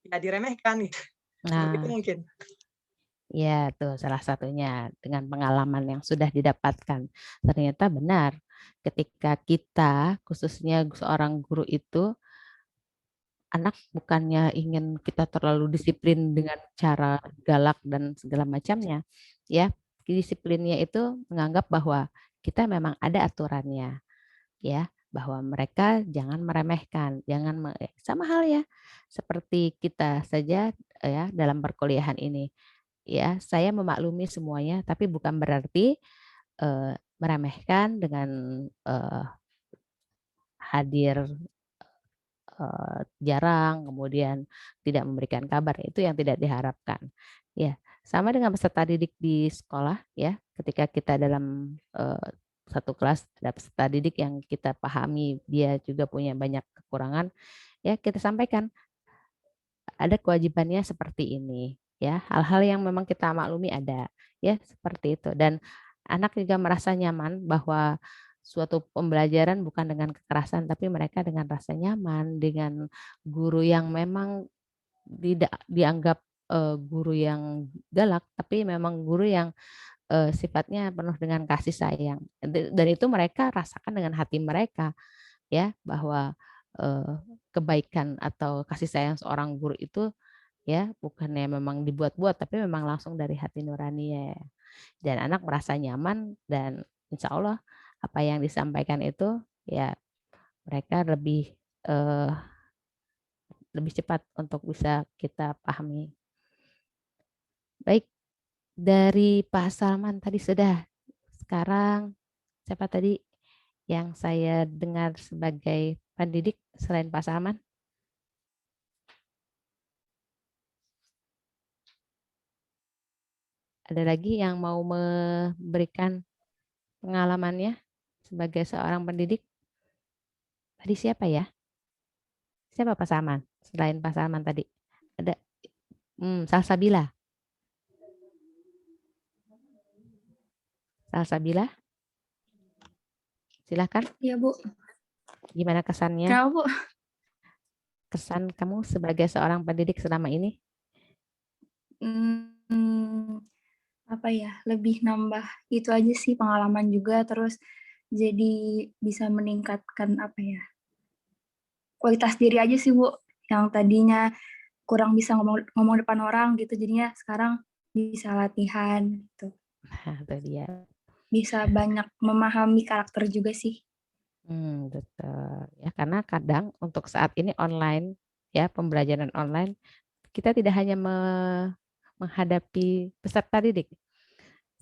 tidak diremehkan gitu. Seperti itu mungkin. Ya, tuh salah satunya dengan pengalaman yang sudah didapatkan. Ternyata benar, ketika kita, khususnya seorang guru itu, anak bukannya ingin kita terlalu disiplin dengan cara galak dan segala macamnya, ya. Disiplinnya itu menganggap bahwa kita memang ada aturannya, ya, bahwa mereka jangan meremehkan, jangan sama hal ya seperti kita saja ya dalam perkuliahan ini. Ya, saya memaklumi semuanya, tapi bukan berarti meremehkan dengan hadir jarang, kemudian tidak memberikan kabar, itu yang tidak diharapkan. Ya, sama dengan peserta didik di sekolah ya, ketika kita dalam satu kelas ada peserta didik yang kita pahami dia juga punya banyak kekurangan, ya kita sampaikan ada kewajibannya seperti ini, ya hal-hal yang memang kita maklumi ada, ya seperti itu. Dan anak juga merasa nyaman bahwa suatu pembelajaran bukan dengan kekerasan, tapi mereka dengan rasa nyaman, dengan guru yang memang tidak dianggap guru yang galak, tapi memang guru yang sifatnya penuh dengan kasih sayang. Dan itu mereka rasakan dengan hati mereka, ya bahwa kebaikan atau kasih sayang seorang guru itu ya bukannya memang dibuat-buat, tapi memang langsung dari hati nurani ya. Dan anak merasa nyaman dan insya Allah apa yang disampaikan itu ya mereka lebih cepat untuk bisa kita pahami. Baik, dari Pak Salman tadi sudah sekarang siapa tadi yang saya dengar sebagai pendidik selain Pak Salman? Ada lagi yang mau memberikan pengalamannya sebagai seorang pendidik? Tadi siapa ya? Siapa Pak Salman? Selain Pak Salman tadi. Ada Salsabila. Salsabila. Silahkan. Iya, Bu. Gimana kesannya? Kenapa, Bu? Kesan kamu sebagai seorang pendidik selama ini? Apa ya, lebih nambah itu aja sih, pengalaman juga, terus jadi bisa meningkatkan apa ya, kualitas diri aja sih, Bu, yang tadinya kurang bisa ngomong depan orang gitu, jadinya sekarang bisa latihan gitu. Nah, itu dia. Bisa banyak memahami karakter juga sih. Betul. Ya, karena kadang untuk saat ini online, ya pembelajaran online, kita tidak hanya menghadapi peserta didik.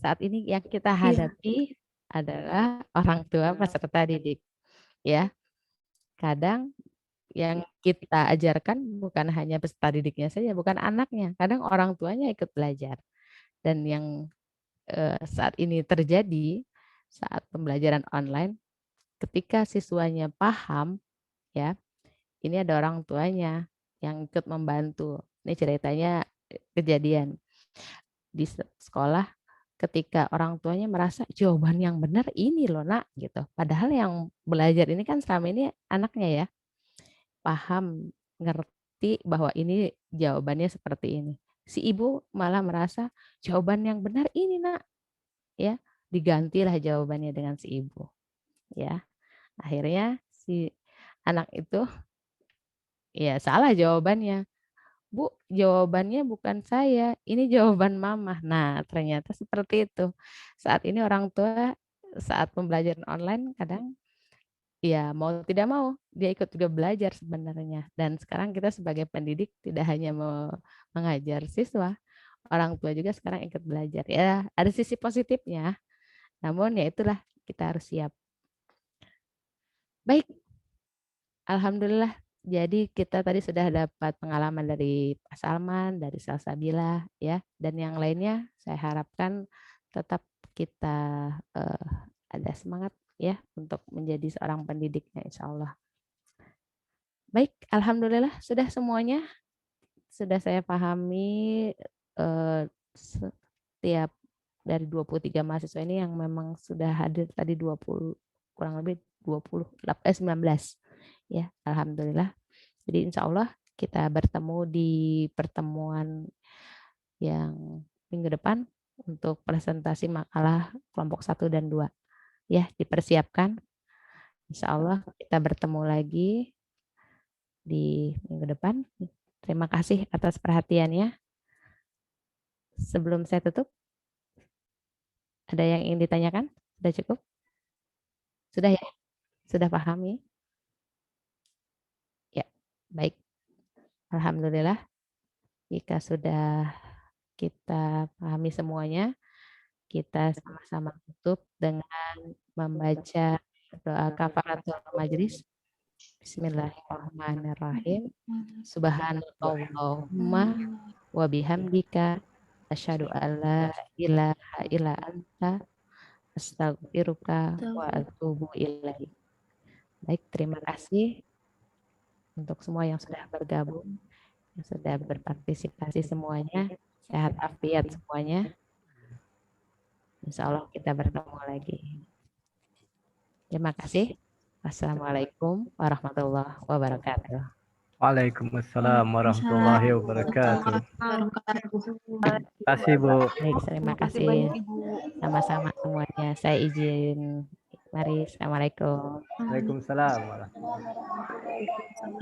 Saat ini yang kita hadapi adalah orang tua peserta didik. Ya, kadang yang kita ajarkan bukan hanya peserta didiknya saja, bukan anaknya. Kadang orang tuanya ikut belajar. Dan yang saat ini terjadi saat pembelajaran online, ketika siswanya paham, ya, ini ada orang tuanya yang ikut membantu. Ini ceritanya kejadian di sekolah ketika orang tuanya merasa jawaban yang benar ini loh nak gitu. Padahal yang belajar ini kan selama ini anaknya ya paham, ngerti bahwa ini jawabannya seperti ini. Si ibu malah merasa jawaban yang benar ini nak, ya digantilah jawabannya dengan si ibu, ya akhirnya si anak itu ya salah jawabannya. Bu, jawabannya bukan saya, ini jawaban mama. Nah, ternyata seperti itu. Saat ini orang tua saat pembelajaran online kadang ya mau tidak mau dia ikut juga belajar sebenarnya. Dan sekarang kita sebagai pendidik tidak hanya mengajar siswa, orang tua juga sekarang ikut belajar. Ya, ada sisi positifnya. Namun ya itulah kita harus siap. Baik. Alhamdulillah. Jadi kita tadi sudah dapat pengalaman dari Pak Salman, dari Salsabila, ya, dan yang lainnya. Saya harapkan tetap kita ada semangat ya untuk menjadi seorang pendidiknya, insya Allah. Baik, alhamdulillah sudah semuanya sudah saya pahami setiap dari 23 mahasiswa ini yang memang sudah hadir tadi 20 kurang lebih 19 ya, alhamdulillah. Jadi insya Allah kita bertemu di pertemuan yang minggu depan untuk presentasi makalah kelompok 1 dan 2. Ya, dipersiapkan. Insya Allah kita bertemu lagi di minggu depan. Terima kasih atas perhatiannya. Sebelum saya tutup, ada yang ingin ditanyakan? Sudah cukup? Sudah ya? Sudah pahami? Baik, alhamdulillah jika sudah kita pahami semuanya, kita sama-sama tutup dengan membaca doa kafaratul majelis. Bismillahirrahmanirrahim. Subhanallahumma wa bihamdika asyhadu an la ilaha illa anta astaghfiruka wa atubu ilaik. Baik, terima kasih untuk semua yang sudah bergabung, yang sudah berpartisipasi semuanya, sehat afiat semuanya. Insya Allah kita bertemu lagi. Terima kasih. Wassalamualaikum warahmatullahi wabarakatuh. Waalaikumsalam warahmatullahi wabarakatuh. Terima kasih Bu. Baik, terima kasih. Sama-sama semuanya. Saya izin. Mari, assalamualaikum. Waalaikumsalam warahmatullahi wabarakatuh.